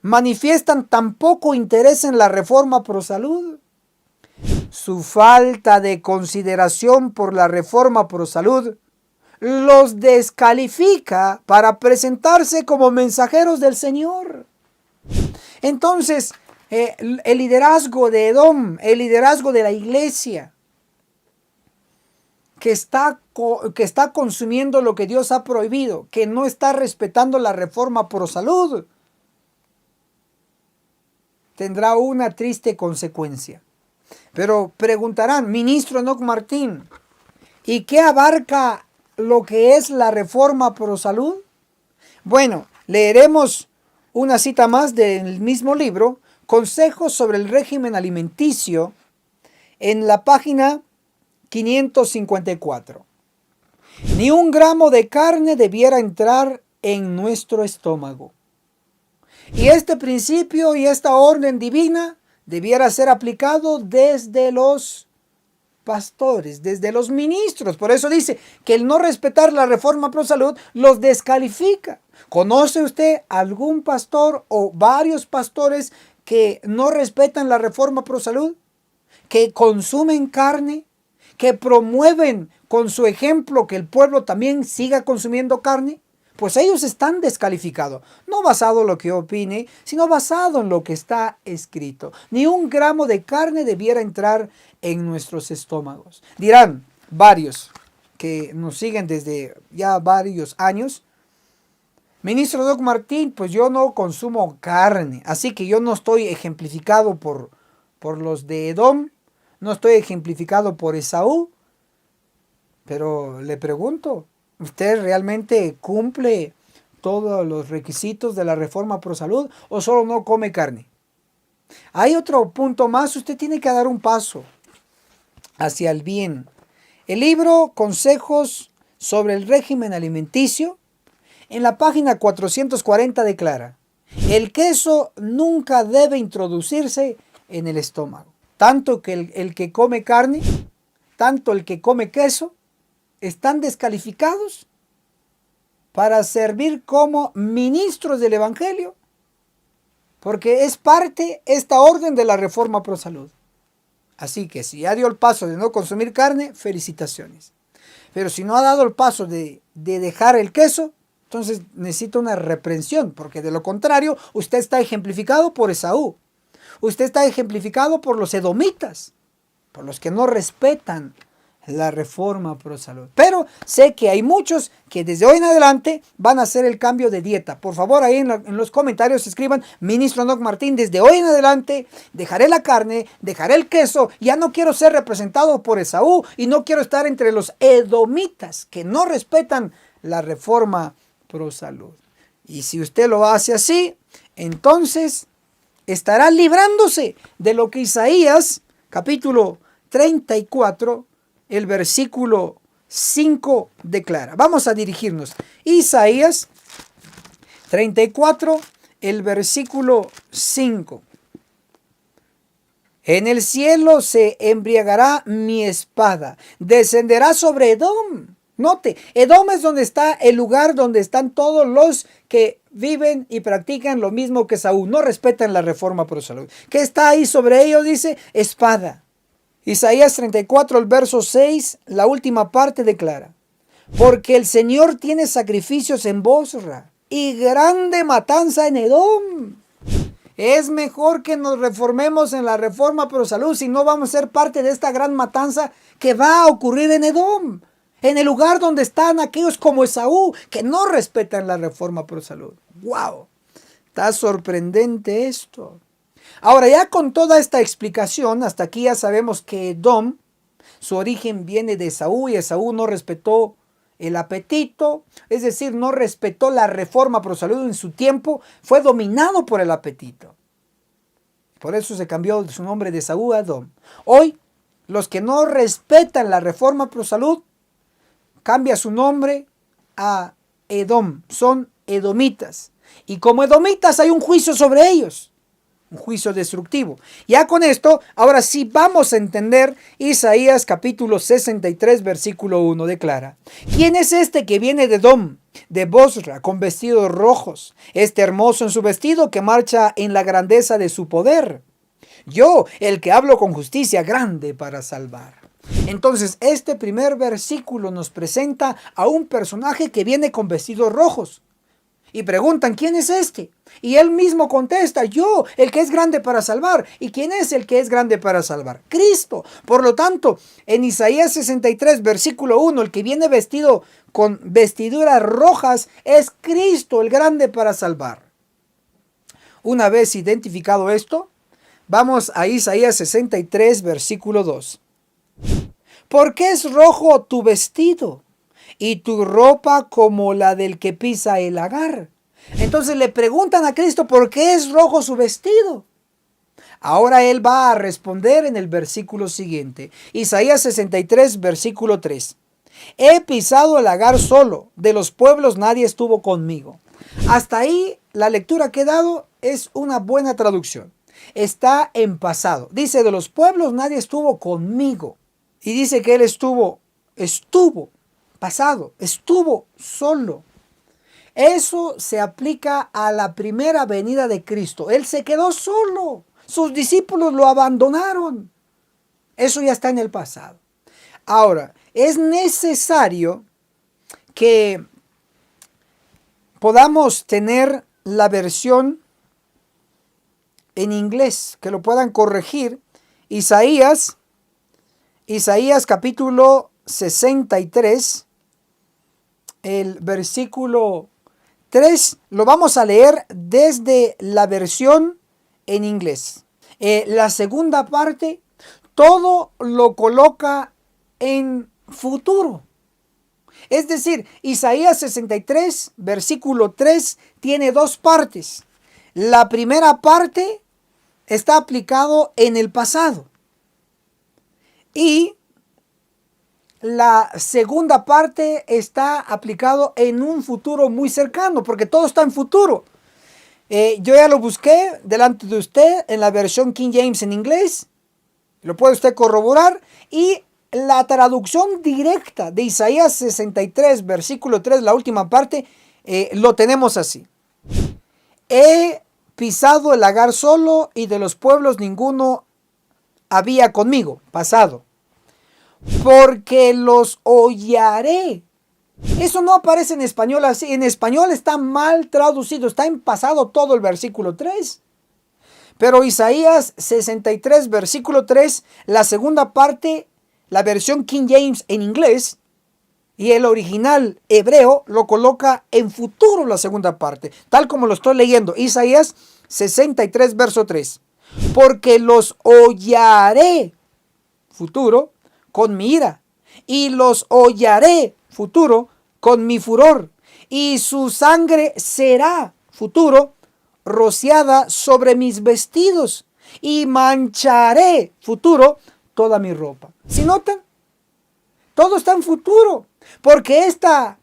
manifiestan tan poco interés en la reforma pro salud? Su falta de consideración por la reforma pro salud los descalifica para presentarse como mensajeros del Señor. Entonces, el liderazgo de Edom, el liderazgo de la iglesia, que está consumiendo lo que Dios ha prohibido, que no está respetando la reforma pro salud, tendrá una triste consecuencia. Pero preguntarán, ministro Enoch Martín, ¿y qué abarca lo que es la reforma pro salud? Bueno, leeremos una cita más del mismo libro, Consejos sobre el régimen alimenticio, en la página 554. Ni un gramo de carne debiera entrar en nuestro estómago. Y este principio y esta orden divina debiera ser aplicado desde los pastores, desde los ministros. Por eso dice que el no respetar la reforma pro salud los descalifica. ¿Conoce usted algún pastor o varios pastores que no respetan la reforma pro salud? ¿Que consumen carne? ¿Que promueven con su ejemplo que el pueblo también siga consumiendo carne? Pues ellos están descalificados, no basado en lo que yo opine, sino basado en lo que está escrito. Ni un gramo de carne debiera entrar en nuestros estómagos. Dirán varios que nos siguen desde ya varios años: ministro Doc Martín, pues yo no consumo carne, así que yo no estoy ejemplificado por los de Edom, no estoy ejemplificado por Esaú. Pero le pregunto, ¿usted realmente cumple todos los requisitos de la reforma pro salud o solo no come carne? Hay otro punto más, usted tiene que dar un paso hacia el bien. El libro Consejos sobre el régimen alimenticio, en la página 440 declara: el queso nunca debe introducirse en el estómago. Tanto que el que come carne, tanto el que come queso, están descalificados para servir como ministros del Evangelio, porque es parte esta orden de la reforma pro salud. Así que si ya dio el paso de no consumir carne, felicitaciones. Pero si no ha dado el paso de dejar el queso, entonces necesita una reprensión, porque de lo contrario usted está ejemplificado por Esaú. Usted está ejemplificado por los edomitas, por los que no respetan la reforma pro salud. Pero sé que hay muchos que desde hoy en adelante van a hacer el cambio de dieta. Por favor, ahí en los comentarios escriban: ministro Doc Martín, desde hoy en adelante dejaré la carne, dejaré el queso, ya no quiero ser representado por Esaú y no quiero estar entre los edomitas que no respetan la reforma pro salud. Y si usted lo hace así, entonces estará librándose de lo que Isaías capítulo 34 el versículo 5 declara. Vamos a dirigirnos. Isaías 34, el versículo 5. En el cielo se embriagará mi espada, descenderá sobre Edom. Note, Edom es donde está el lugar donde están todos los que viven y practican lo mismo que Saúl, no respetan la reforma pro salud. ¿Qué está ahí sobre ellos? Dice espada. Isaías 34, el verso 6, la última parte declara: porque el Señor tiene sacrificios en Bosra y grande matanza en Edom. Es mejor que nos reformemos en la reforma pro salud si no vamos a ser parte de esta gran matanza que va a ocurrir en Edom, en el lugar donde están aquellos como Esaú que no respetan la reforma pro salud. ¡Wow! Está sorprendente esto. Ahora, ya con toda esta explicación, hasta aquí ya sabemos que Edom, su origen viene de Esaú, y Esaú no respetó el apetito, es decir, no respetó la reforma pro salud en su tiempo, fue dominado por el apetito. Por eso se cambió su nombre de Esaú a Edom. Hoy, los que no respetan la reforma pro salud, cambia su nombre a Edom, son edomitas. Y como edomitas hay un juicio sobre ellos. Un juicio destructivo. Ya con esto, ahora sí vamos a entender Isaías capítulo 63, versículo 1 declara: ¿quién es este que viene de Edom, de Bosra, con vestidos rojos, este hermoso en su vestido que marcha en la grandeza de su poder? Yo, el que hablo con justicia, grande para salvar. Entonces, este primer versículo nos presenta a un personaje que viene con vestidos rojos. Y preguntan: ¿quién es este? Y él mismo contesta: yo, el que es grande para salvar. ¿Y quién es el que es grande para salvar? Cristo. Por lo tanto, en Isaías 63, versículo 1, el que viene vestido con vestiduras rojas es Cristo, el grande para salvar. Una vez identificado esto, vamos a Isaías 63, versículo 2. ¿Por qué es rojo tu vestido y tu ropa como la del que pisa el lagar? Entonces le preguntan a Cristo por qué es rojo su vestido. Ahora él va a responder en el versículo siguiente. Isaías 63, versículo 3. He pisado el lagar solo, de los pueblos nadie estuvo conmigo. Hasta ahí la lectura que he dado es una buena traducción. está en pasado. Dice, de los pueblos nadie estuvo conmigo. Y dice que él estuvo pasado, estuvo solo. Eso se aplica a la primera venida de Cristo. Él se quedó solo. Sus discípulos lo abandonaron. Eso ya está en el pasado. Ahora, es necesario que podamos tener la versión en inglés, que lo puedan corregir. Isaías capítulo 63, el versículo 3, lo vamos a leer desde la versión en inglés. La segunda parte, todo lo coloca en futuro. Es decir, Isaías 63, versículo 3, tiene dos partes. La primera parte está aplicado en el pasado. Y la segunda parte está aplicado en un futuro muy cercano, porque todo está en futuro. Yo ya lo busqué delante de usted en la versión King James en inglés. Lo puede usted corroborar. Y la traducción directa de Isaías 63, versículo 3, la última parte, lo tenemos así. He pisado el lagar solo y de los pueblos ninguno había conmigo. Pasado. Porque los hollaré. Eso no aparece en español así. En español está mal traducido. Está en pasado todo el versículo 3. Pero Isaías 63, versículo 3, la segunda parte, la versión King James en inglés y el original hebreo lo coloca en futuro la segunda parte. Tal como lo estoy leyendo. Isaías 63, verso 3. Porque los hollaré. Futuro. Con mi ira, y los hollaré, futuro, con mi furor, y su sangre será, futuro, rociada sobre mis vestidos, y mancharé, futuro, toda mi ropa. ¿Sí notan? Todo está en futuro, porque esta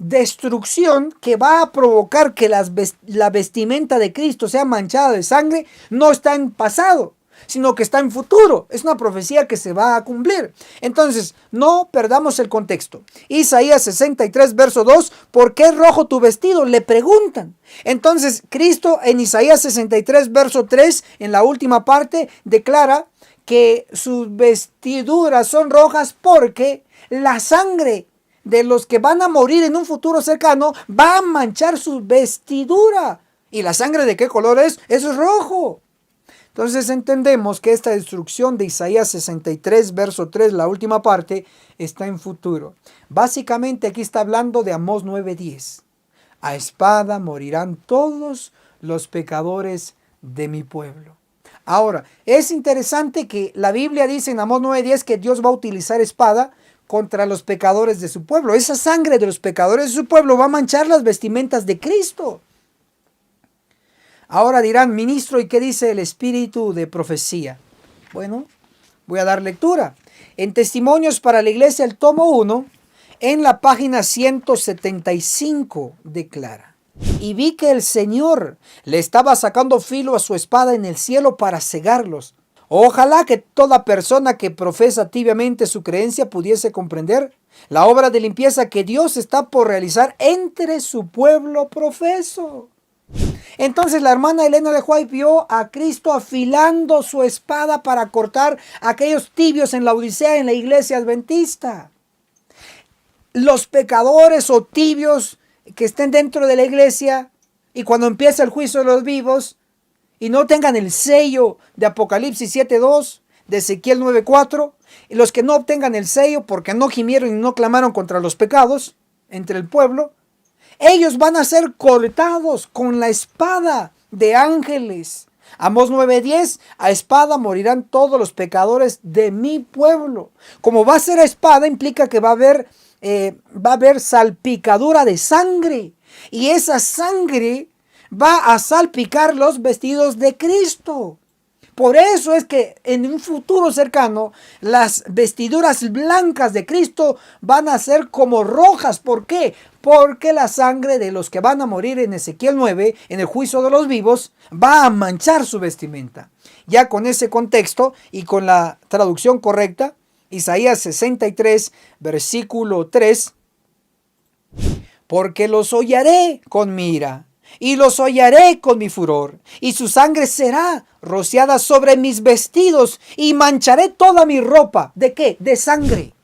destrucción que va a provocar que la vestimenta de Cristo sea manchada de sangre, no está en pasado, sino que está en futuro. Es una profecía que se va a cumplir. Entonces, no perdamos el contexto. Isaías 63, verso 2, ¿por qué es rojo tu vestido? Le preguntan. Entonces, Cristo en Isaías 63, verso 3, en la última parte, declara que sus vestiduras son rojas porque la sangre de los que van a morir en un futuro cercano va a manchar su vestidura. ¿Y la sangre de qué color es? Eso es rojo. Entonces entendemos que esta destrucción de Isaías 63, verso 3, la última parte, está en futuro. Básicamente aquí está hablando de Amós 9:10. A espada morirán todos los pecadores de mi pueblo. Ahora, es interesante que la Biblia dice en Amós 9:10 que Dios va a utilizar espada contra los pecadores de su pueblo. Esa sangre de los pecadores de su pueblo va a manchar las vestimentas de Cristo. Ahora dirán, ministro, ¿y qué dice el espíritu de profecía? Bueno, voy a dar lectura. En Testimonios para la Iglesia, el tomo 1, en la página 175, declara: y vi que el Señor le estaba sacando filo a su espada en el cielo para cegarlos. Ojalá que toda persona que profesa tibiamente su creencia pudiese comprender la obra de limpieza que Dios está por realizar entre su pueblo profeso. Entonces la hermana Elena de White vio a Cristo afilando su espada para cortar a aquellos tibios en la Odisea, en la iglesia adventista. Los pecadores o tibios que estén dentro de la iglesia y cuando empieza el juicio de los vivos y no tengan el sello de Apocalipsis 7:2, de Ezequiel 9:4, y los que no obtengan el sello porque no gimieron y no clamaron contra los pecados entre el pueblo, ellos van a ser cortados con la espada de ángeles. Amós 9:10, a espada morirán todos los pecadores de mi pueblo. Como va a ser a espada, implica que va a haber salpicadura de sangre. Y esa sangre va a salpicar los vestidos de Cristo. Por eso es que en un futuro cercano las vestiduras blancas de Cristo van a ser como rojas. ¿Por qué? Porque la sangre de los que van a morir en Ezequiel 9, en el juicio de los vivos, va a manchar su vestimenta. Ya con ese contexto y con la traducción correcta, Isaías 63, versículo 3, porque los hollaré con mi ira y los hollaré con mi furor, y su sangre será rociada sobre mis vestidos, y mancharé toda mi ropa. ¿De qué? De sangre.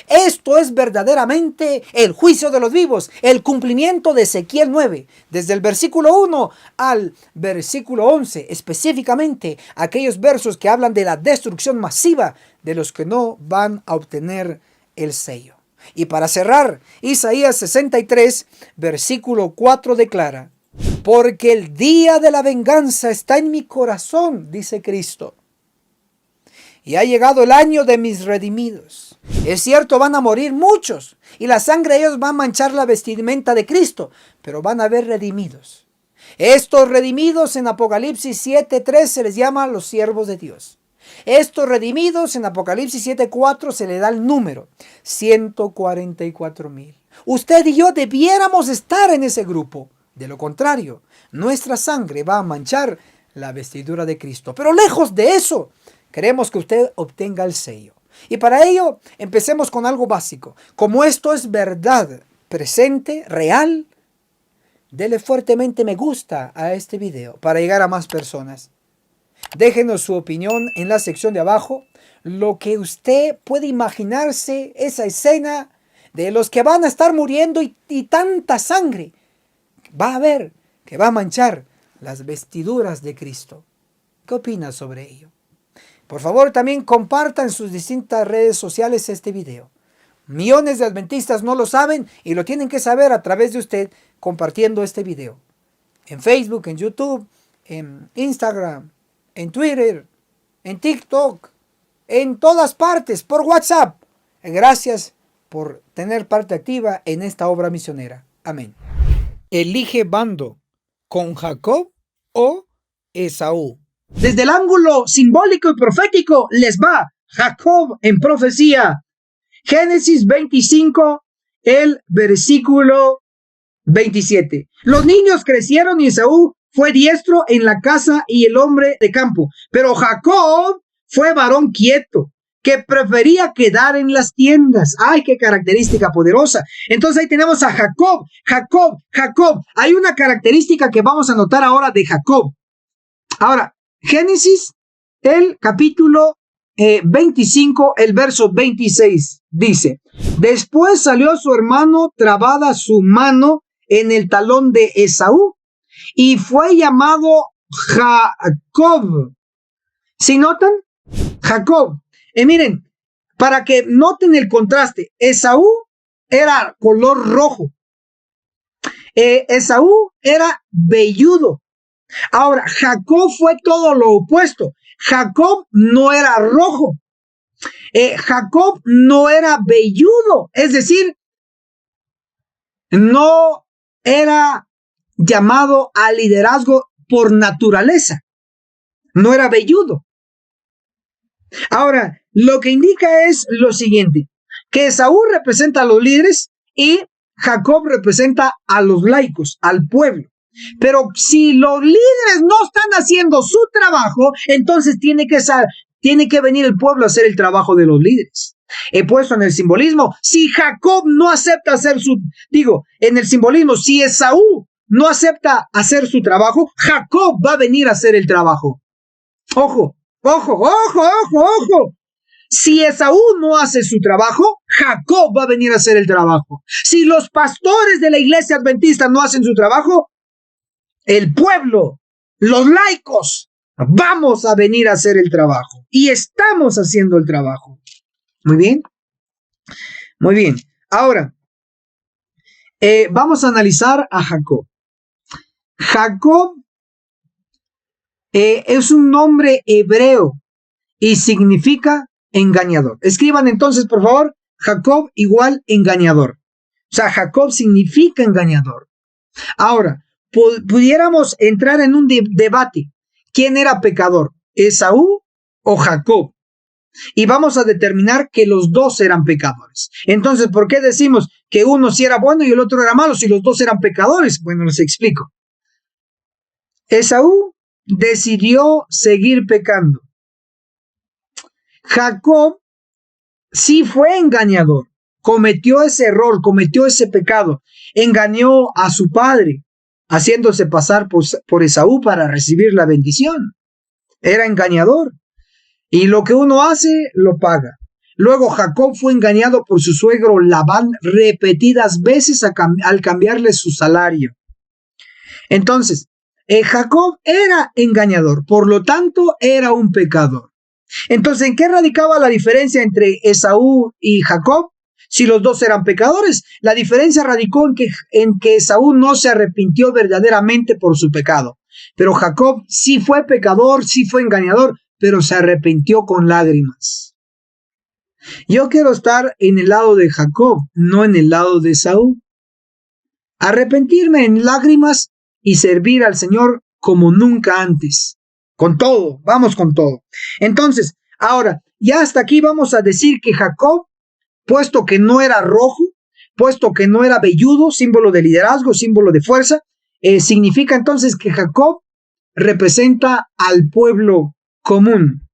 Esto es verdaderamente el juicio de los vivos, el cumplimiento de Ezequiel 9, desde el versículo 1 al versículo 11, específicamente aquellos versos que hablan de la destrucción masiva de los que no van a obtener el sello. Y para cerrar, Isaías 63, versículo 4 declara: porque el día de la venganza está en mi corazón, dice Cristo, y ha llegado el año de mis redimidos. Es cierto, van a morir muchos, y la sangre de ellos va a manchar la vestimenta de Cristo, pero van a haber redimidos. Estos redimidos en Apocalipsis 7:3 se les llama los siervos de Dios. Estos redimidos en Apocalipsis 7:4 se le da el número, 144,000. Usted y yo debiéramos estar en ese grupo. De lo contrario, nuestra sangre va a manchar la vestidura de Cristo. Pero lejos de eso, queremos que usted obtenga el sello. Y para ello, empecemos con algo básico. Como esto es verdad, presente, real, dele fuertemente me gusta a este video para llegar a más personas. Déjenos su opinión en la sección de abajo. Lo que usted puede imaginarse, esa escena de los que van a estar muriendo y tanta sangre va a haber que va a manchar las vestiduras de Cristo. ¿Qué opinas sobre ello? Por favor, también compartan en sus distintas redes sociales este video. Millones de adventistas no lo saben y lo tienen que saber a través de usted compartiendo este video. En Facebook, en YouTube, en Instagram, en Twitter, en TikTok, en todas partes, por WhatsApp. Gracias por tener parte activa en esta obra misionera. Amén. Elige bando, ¿con Jacob o Esaú? Desde el ángulo simbólico y profético les va Jacob en profecía. Génesis 25, el versículo 27. Los niños crecieron y Esaú fue diestro en la casa y el hombre de campo. Pero Jacob fue varón quieto, que prefería quedar en las tiendas. ¡Ay, qué característica poderosa! Entonces ahí tenemos a Jacob. Jacob. Hay una característica que vamos a notar ahora de Jacob. Ahora, Génesis, el capítulo 25, el verso 26, dice: después salió su hermano trabada su mano en el talón de Esaú y fue llamado Jacob. ¿Sí notan? Jacob. Miren, para que noten el contraste, Esaú era color rojo. Esaú era velludo. Ahora, Jacob fue todo lo opuesto. Jacob no era rojo. Jacob no era velludo. Es decir, no era llamado al liderazgo por naturaleza. No era velludo. Ahora, lo que indica es lo siguiente, que Esaú representa a los líderes y Jacob representa a los laicos, al pueblo. Pero si los líderes no están haciendo su trabajo, entonces tiene que venir el pueblo a hacer el trabajo de los líderes. He puesto en el simbolismo, si Jacob no acepta hacer en el simbolismo, si Esaú no acepta hacer su trabajo, Jacob va a venir a hacer el trabajo. Ojo. Si Esaú no hace su trabajo, Jacob va a venir a hacer el trabajo. Si los pastores de la iglesia adventista no hacen su trabajo, el pueblo, los laicos, vamos a venir a hacer el trabajo. Y estamos haciendo el trabajo. Muy bien. Ahora, vamos a analizar a Jacob. Jacob es un nombre hebreo y significa engañador. Escriban entonces, por favor, Jacob igual engañador. O sea, Jacob significa engañador. Ahora, pudiéramos entrar en un debate. ¿Quién era pecador? Esaú o Jacob. Y vamos a determinar que los dos eran pecadores. Entonces, ¿por qué decimos que uno sí era bueno y el otro era malo si los dos eran pecadores? Bueno, les explico. Esaú decidió seguir pecando. Jacob sí fue engañador, cometió ese error, cometió ese pecado, engañó a su padre, haciéndose pasar por Esaú para recibir la bendición. Era engañador. Y lo que uno hace, lo paga. Luego Jacob fue engañado por su suegro Labán repetidas veces al cambiarle su salario. Entonces, Jacob era engañador, por lo tanto era un pecador. Entonces, ¿en qué radicaba la diferencia entre Esaú y Jacob? Si los dos eran pecadores, la diferencia radicó en que Esaú no se arrepintió verdaderamente por su pecado. Pero Jacob sí fue pecador, sí fue engañador, pero se arrepintió con lágrimas. Yo quiero estar en el lado de Jacob, no en el lado de Esaú. Arrepentirme en lágrimas y servir al Señor como nunca antes. Con todo, vamos con todo. Entonces, ahora, ya hasta aquí vamos a decir que Jacob, puesto que no era rojo, puesto que no era velludo, símbolo de liderazgo, símbolo de fuerza, significa entonces que Jacob representa al pueblo común,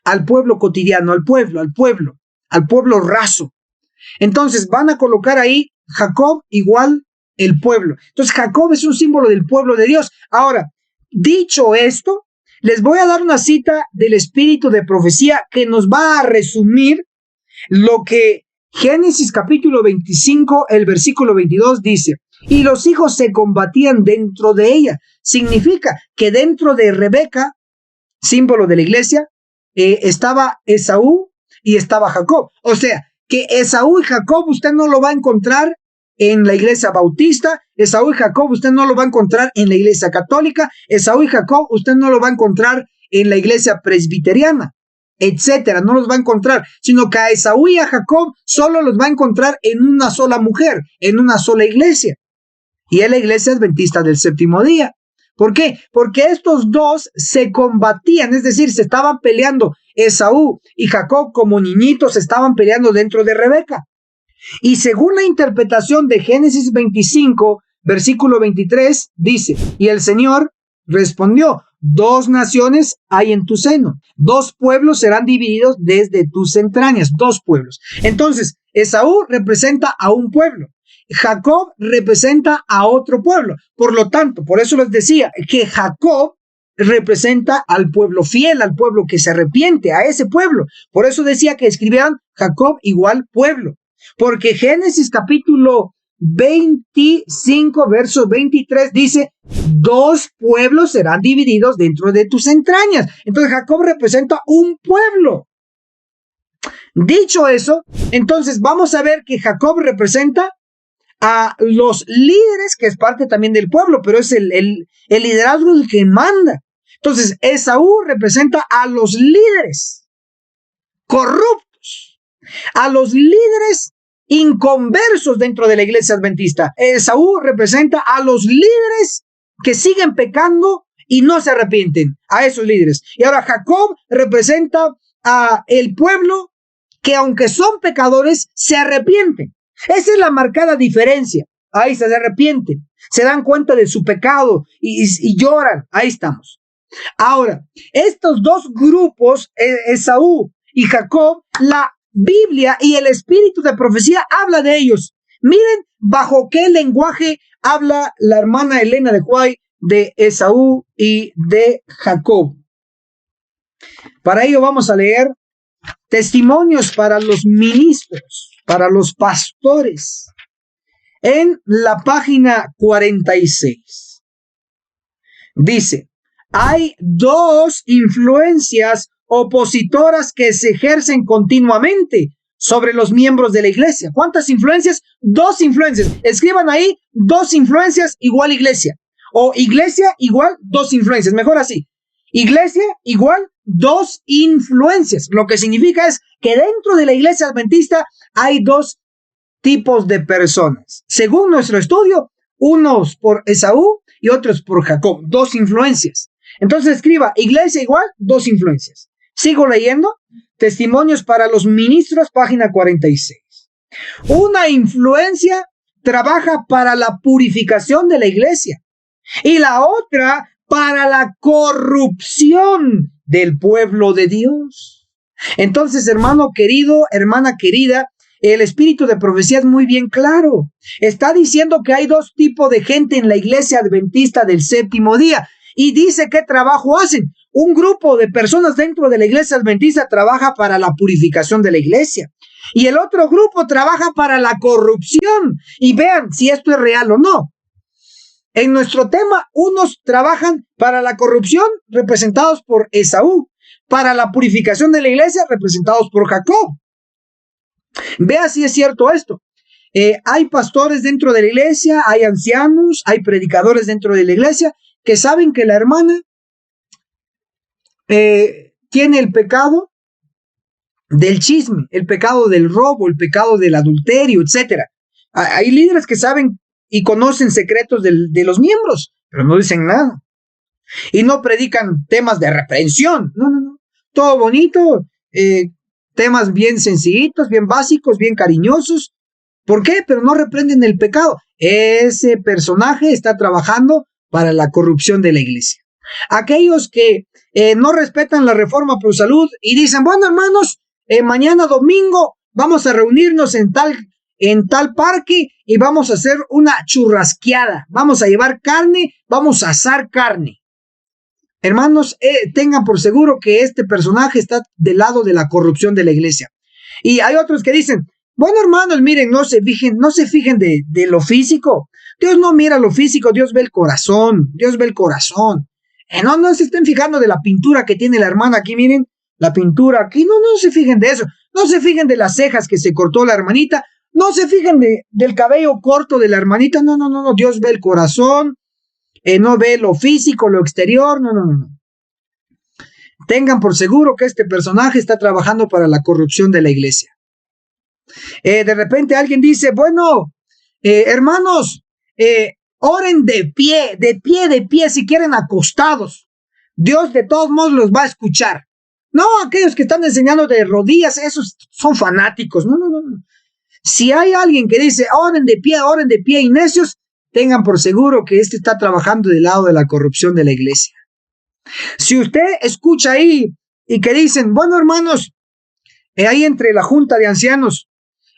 al pueblo cotidiano, al pueblo raso. Entonces van a colocar ahí Jacob igual el pueblo. Entonces Jacob es un símbolo del pueblo de Dios. Ahora, dicho esto, les voy a dar una cita del espíritu de profecía que nos va a resumir lo que Génesis capítulo 25, el versículo 22 dice: y los hijos se combatían dentro de ella. Significa que dentro de Rebeca, símbolo de la iglesia, estaba Esaú y estaba Jacob. O sea, que Esaú y Jacob usted no lo va a encontrar en la iglesia bautista, Esaú y Jacob usted no lo va a encontrar en la iglesia católica, Esaú y Jacob usted no lo va a encontrar en la iglesia presbiteriana, etcétera, no los va a encontrar, sino que a Esaú y a Jacob solo los va a encontrar en una sola mujer, en una sola iglesia, y es la iglesia adventista del séptimo día. ¿Por qué? Porque estos dos se combatían, es decir, se estaban peleando. Esaú y Jacob como niñitos se estaban peleando dentro de Rebeca. Y según la interpretación de Génesis 25, versículo 23, dice: y el Señor respondió: 2 naciones hay en tu seno, 2 pueblos serán divididos desde tus entrañas, 2 pueblos. Entonces, Esaú representa a un pueblo, Jacob representa a otro pueblo. Por lo tanto, por eso les decía que Jacob representa al pueblo fiel, al pueblo que se arrepiente, a ese pueblo. Por eso decía que escribieran Jacob igual pueblo. Porque Génesis capítulo 25, verso 23 dice: 2 pueblos serán divididos dentro de tus entrañas. Entonces Jacob representa un pueblo. Dicho eso, entonces vamos a ver que Jacob representa a los líderes, que es parte también del pueblo, pero es el liderazgo el que manda. Entonces Esaú representa a los líderes corruptos, a los líderes inconversos dentro de la iglesia adventista. Esaú representa a los líderes que siguen pecando y no se arrepienten, a esos líderes. Y ahora Jacob representa a el pueblo que, aunque son pecadores, se arrepienten. Esa es la marcada diferencia. Ahí se arrepienten, se dan cuenta de su pecado y lloran. Ahí estamos. Ahora, estos dos grupos, Esaú y Jacob, la Biblia y el espíritu de profecía habla de ellos. Miren bajo qué lenguaje habla la hermana Elena de White de Esaú y de Jacob. Para ello vamos a leer testimonios para los ministros, para los pastores, en la página 46. Dice: hay 2 influencias opositoras que se ejercen continuamente sobre los miembros de la iglesia. ¿Cuántas influencias? 2 influencias. Escriban ahí: 2 influencias igual iglesia. O iglesia igual 2 influencias. Mejor así. Iglesia igual 2 influencias. Lo que significa es que dentro de la iglesia adventista hay 2 tipos de personas. Según nuestro estudio, unos por Esaú y otros por Jacob. 2 influencias. Entonces escriba, iglesia igual, dos influencias. Sigo leyendo, testimonios para los ministros, página 46. Una influencia trabaja para la purificación de la iglesia y la otra para la corrupción del pueblo de Dios. Entonces, hermano querido, hermana querida, el espíritu de profecía es muy bien claro. Está diciendo que hay dos tipos de gente en la iglesia adventista del séptimo día y dice qué trabajo hacen. Un grupo de personas dentro de la iglesia adventista trabaja para la purificación de la iglesia y el otro grupo trabaja para la corrupción. Y vean si esto es real o no. En nuestro tema, unos trabajan para la corrupción, representados por Esaú, para la purificación de la iglesia, representados por Jacob. Vea si es cierto esto. Hay pastores dentro de la iglesia, hay ancianos, hay predicadores dentro de la iglesia que saben que la hermana tiene el pecado del chisme, el pecado del robo, el pecado del adulterio, etc. Hay líderes que saben y conocen secretos de los miembros, pero no dicen nada. Y no predican temas de reprensión. No. Todo bonito, temas bien sencillitos, bien básicos, bien cariñosos. ¿Por qué? Pero no reprenden el pecado. Ese personaje está trabajando para la corrupción de la iglesia. Aquellos que no respetan la reforma por salud y dicen, bueno, hermanos, mañana domingo vamos a reunirnos en tal parque y vamos a hacer una churrasqueada. Vamos a llevar carne, vamos a asar carne. Hermanos, tengan por seguro que este personaje está del lado de la corrupción de la iglesia. Y hay otros que dicen, bueno, hermanos, miren, no se fijen de lo físico. Dios no mira lo físico, Dios ve el corazón. No se estén fijando de la pintura que tiene la hermana aquí, miren, la pintura aquí. No se fijen de eso. No se fijen de las cejas que se cortó la hermanita. No se fijen del cabello corto de la hermanita. No. Dios ve el corazón. No ve lo físico, lo exterior. No. Tengan por seguro que este personaje está trabajando para la corrupción de la iglesia. De repente alguien dice, bueno, hermanos, oren de pie, si quieren acostados. Dios de todos modos los va a escuchar. No, aquellos que están enseñando de rodillas, esos son fanáticos. No. Si hay alguien que dice, oren de pie y necios, tengan por seguro que este está trabajando del lado de la corrupción de la iglesia. Si usted escucha ahí y que dicen, bueno, hermanos, ahí entre la junta de ancianos,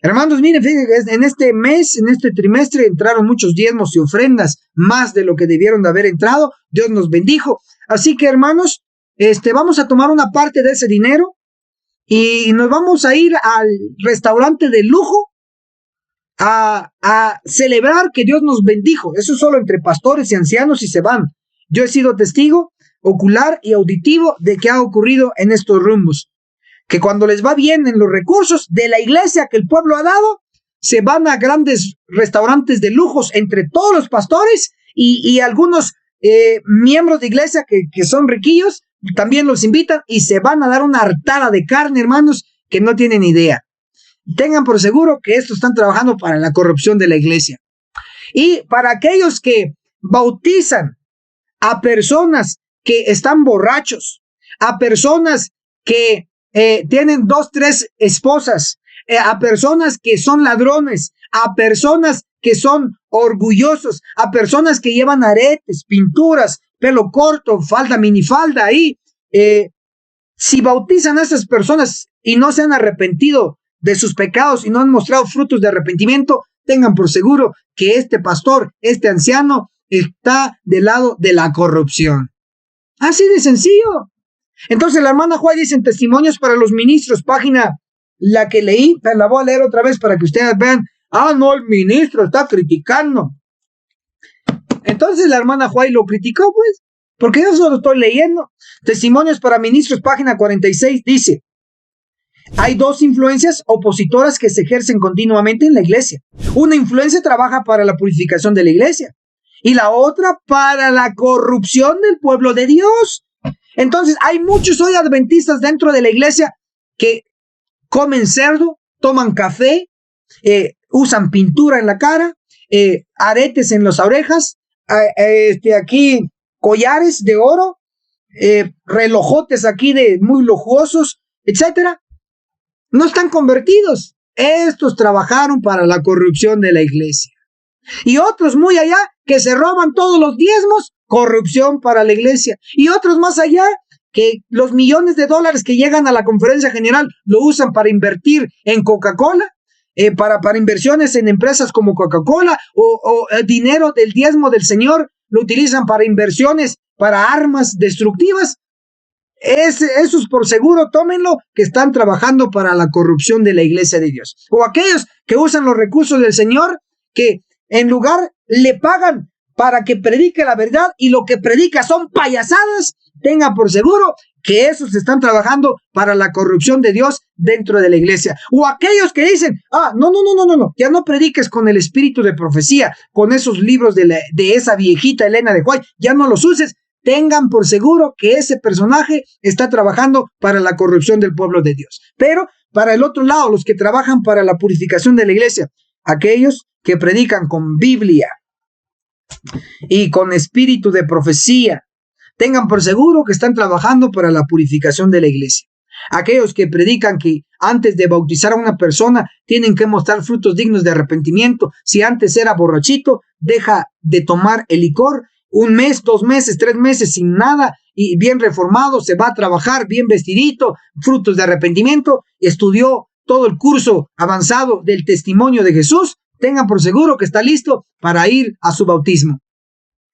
hermanos, miren, fíjense, en este mes, en este trimestre entraron muchos diezmos y ofrendas, más de lo que debieron de haber entrado. Dios nos bendijo. Así que, hermanos, vamos a tomar una parte de ese dinero y nos vamos a ir al restaurante de lujo a celebrar que Dios nos bendijo. Eso solo entre pastores y ancianos y se van. Yo he sido testigo ocular y auditivo de que ha ocurrido en estos rumbos. Que cuando les va bien en los recursos de la iglesia que el pueblo ha dado, se van a grandes restaurantes de lujos entre todos los pastores y algunos miembros de iglesia que son riquillos, también los invitan y se van a dar una hartada de carne, hermanos, que no tienen idea. Tengan por seguro que estos están trabajando para la corrupción de la iglesia. Y para aquellos que bautizan a personas que están borrachos, a personas que tienen 2, 3 esposas, a personas que son ladrones, a personas que son orgullosos, a personas que llevan aretes, pinturas, pelo corto, falda, minifalda ahí. Si bautizan a esas personas y no se han arrepentido de sus pecados y no han mostrado frutos de arrepentimiento, tengan por seguro que este pastor, este anciano, está del lado de la corrupción. Así de sencillo. Entonces la hermana Juárez dice en Testimonios para los Ministros, página la que leí, la voy a leer otra vez para que ustedes vean. No, el ministro está criticando. Entonces la hermana Juárez lo criticó, pues, porque yo solo estoy leyendo. Testimonios para Ministros, página 46, dice: hay dos influencias opositoras que se ejercen continuamente en la iglesia. Una influencia trabaja para la purificación de la iglesia y la otra para la corrupción del pueblo de Dios. Entonces, hay muchos hoy adventistas dentro de la iglesia que comen cerdo, toman café, usan pintura en la cara, aretes en las orejas, aquí collares de oro, relojotes aquí de muy lujosos, etcétera, no están convertidos. Estos trabajaron para la corrupción de la iglesia. Y otros muy allá que se roban todos los diezmos, corrupción para la iglesia. Y otros más allá que los millones de dólares que llegan a la conferencia general lo usan para invertir en Coca-Cola, para inversiones en empresas como Coca-Cola, o el dinero del diezmo del Señor lo utilizan para inversiones para armas destructivas. Esos por seguro, tómenlo, que están trabajando para la corrupción de la iglesia de Dios. O aquellos que usan los recursos del Señor, que en lugar le pagan para que predique la verdad y lo que predica son payasadas, tengan por seguro que esos están trabajando para la corrupción de Dios dentro de la iglesia. O aquellos que dicen, no, ya no prediques con el espíritu de profecía, con esos libros de esa viejita Elena de White, ya no los uses. Tengan por seguro que ese personaje está trabajando para la corrupción del pueblo de Dios. Pero para el otro lado, los que trabajan para la purificación de la iglesia, aquellos que predican con Biblia y con espíritu de profecía, tengan por seguro que están trabajando para la purificación de la iglesia. Aquellos que predican que antes de bautizar a una persona tienen que mostrar frutos dignos de arrepentimiento. Si antes era borrachito, deja de tomar el licor. 1 mes, 2 meses, 3 meses sin nada y bien reformado, se va a trabajar bien vestidito, frutos de arrepentimiento, estudió todo el curso avanzado del testimonio de Jesús. Tengan por seguro que está listo para ir a su bautismo.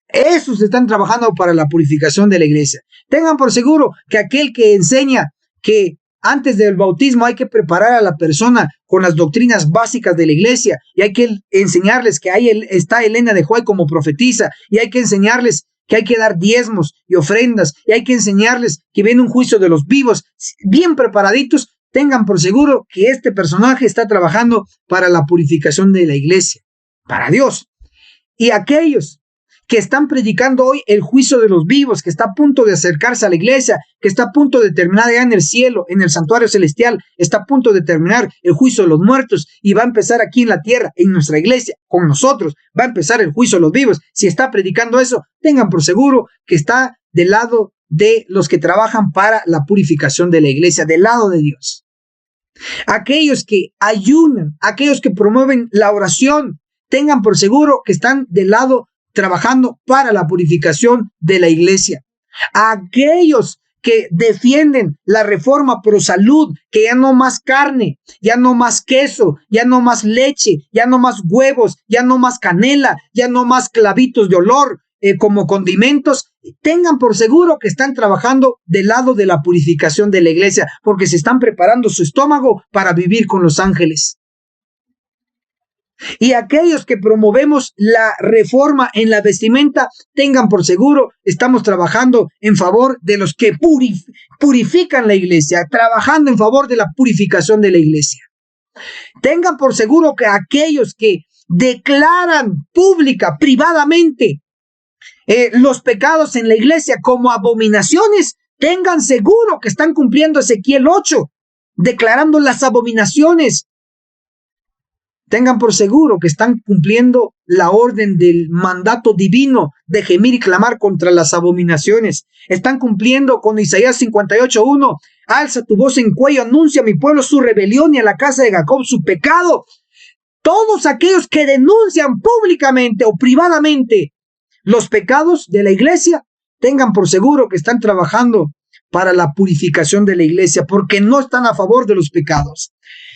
Esos están trabajando para la purificación de la iglesia. Tengan por seguro que aquel que enseña que antes del bautismo hay que preparar a la persona con las doctrinas básicas de la iglesia y hay que enseñarles que ahí está Elena de White como profetisa y hay que enseñarles que hay que dar diezmos y ofrendas y hay que enseñarles que viene un juicio de los vivos, bien preparaditos. Tengan por seguro que este personaje está trabajando para la purificación de la iglesia, para Dios. Y aquellos que están predicando hoy el juicio de los vivos, que está a punto de acercarse a la iglesia, que está a punto de terminar ya en el cielo, en el santuario celestial, está a punto de terminar el juicio de los muertos y va a empezar aquí en la tierra, en nuestra iglesia, con nosotros, va a empezar el juicio de los vivos. Si está predicando eso, tengan por seguro que está del lado de los que trabajan para la purificación de la iglesia, del lado de Dios. Aquellos que ayunan, aquellos que promueven la oración, tengan por seguro que están del lado trabajando para la purificación de la iglesia. Aquellos que defienden la reforma pro salud, que ya no más carne, ya no más queso, ya no más leche, ya no más huevos, ya no más canela, ya no más clavitos de olor como condimentos, tengan por seguro que están trabajando del lado de la purificación de la iglesia, porque se están preparando su estómago para vivir con los ángeles. Y aquellos que promovemos la reforma en la vestimenta, tengan por seguro, estamos trabajando en favor de los que purifican la iglesia, trabajando en favor de la purificación de la iglesia. Tengan por seguro que aquellos que declaran pública, privadamente, los pecados en la iglesia como abominaciones, tengan seguro que están cumpliendo Ezequiel 8, declarando las abominaciones. Tengan por seguro que están cumpliendo la orden del mandato divino de gemir y clamar contra las abominaciones. Están cumpliendo con Isaías 58:1. Alza tu voz en cuello, anuncia a mi pueblo su rebelión y a la casa de Jacob su pecado. Todos aquellos que denuncian públicamente o privadamente los pecados de la iglesia, tengan por seguro que están trabajando para la purificación de la iglesia, porque no están a favor de los pecados.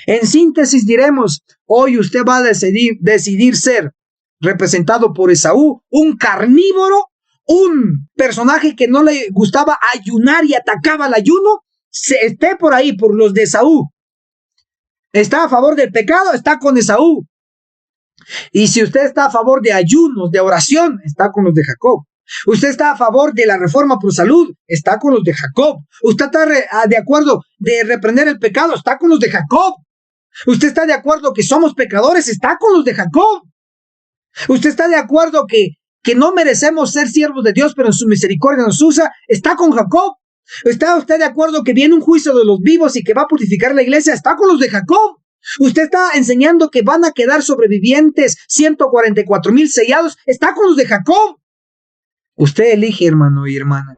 En síntesis diremos, hoy usted va a decidir ser representado por Esaú, un carnívoro, un personaje que no le gustaba ayunar y atacaba el ayuno, esté por ahí por los de Esaú. Está a favor del pecado, está con Esaú. Y si usted está a favor de ayunos, de oración, está con los de Jacob. Usted está a favor de la reforma pro salud, está con los de Jacob. Usted está de acuerdo de reprender el pecado, está con los de Jacob. Usted está de acuerdo que somos pecadores, está con los de Jacob. Usted está de acuerdo que no merecemos ser siervos de Dios, pero en su misericordia nos usa, está con Jacob. ¿Está usted de acuerdo que viene un juicio de los vivos y que va a purificar la iglesia? Está con los de Jacob. Usted está enseñando que van a quedar sobrevivientes 144,000 sellados, está con los de Jacob. Usted elige, hermano y hermana.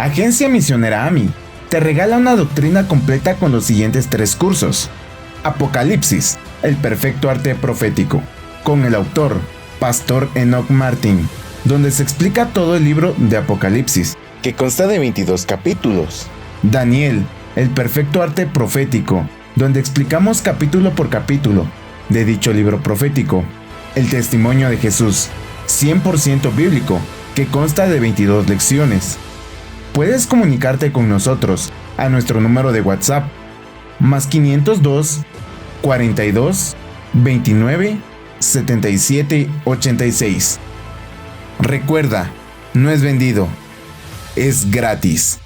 Agencia Misionera AMI te regala una doctrina completa con los siguientes 3 cursos. Apocalipsis, el perfecto arte profético, con el autor, Pastor Enoch Martin, donde se explica todo el libro de Apocalipsis, que consta de 22 capítulos. Daniel, el perfecto arte profético, donde explicamos capítulo por capítulo de dicho libro profético. El testimonio de Jesús, 100% bíblico, que consta de 22 lecciones. Puedes comunicarte con nosotros a nuestro número de WhatsApp, más 502 42 29 77 86. Recuerda, no es vendido, es gratis.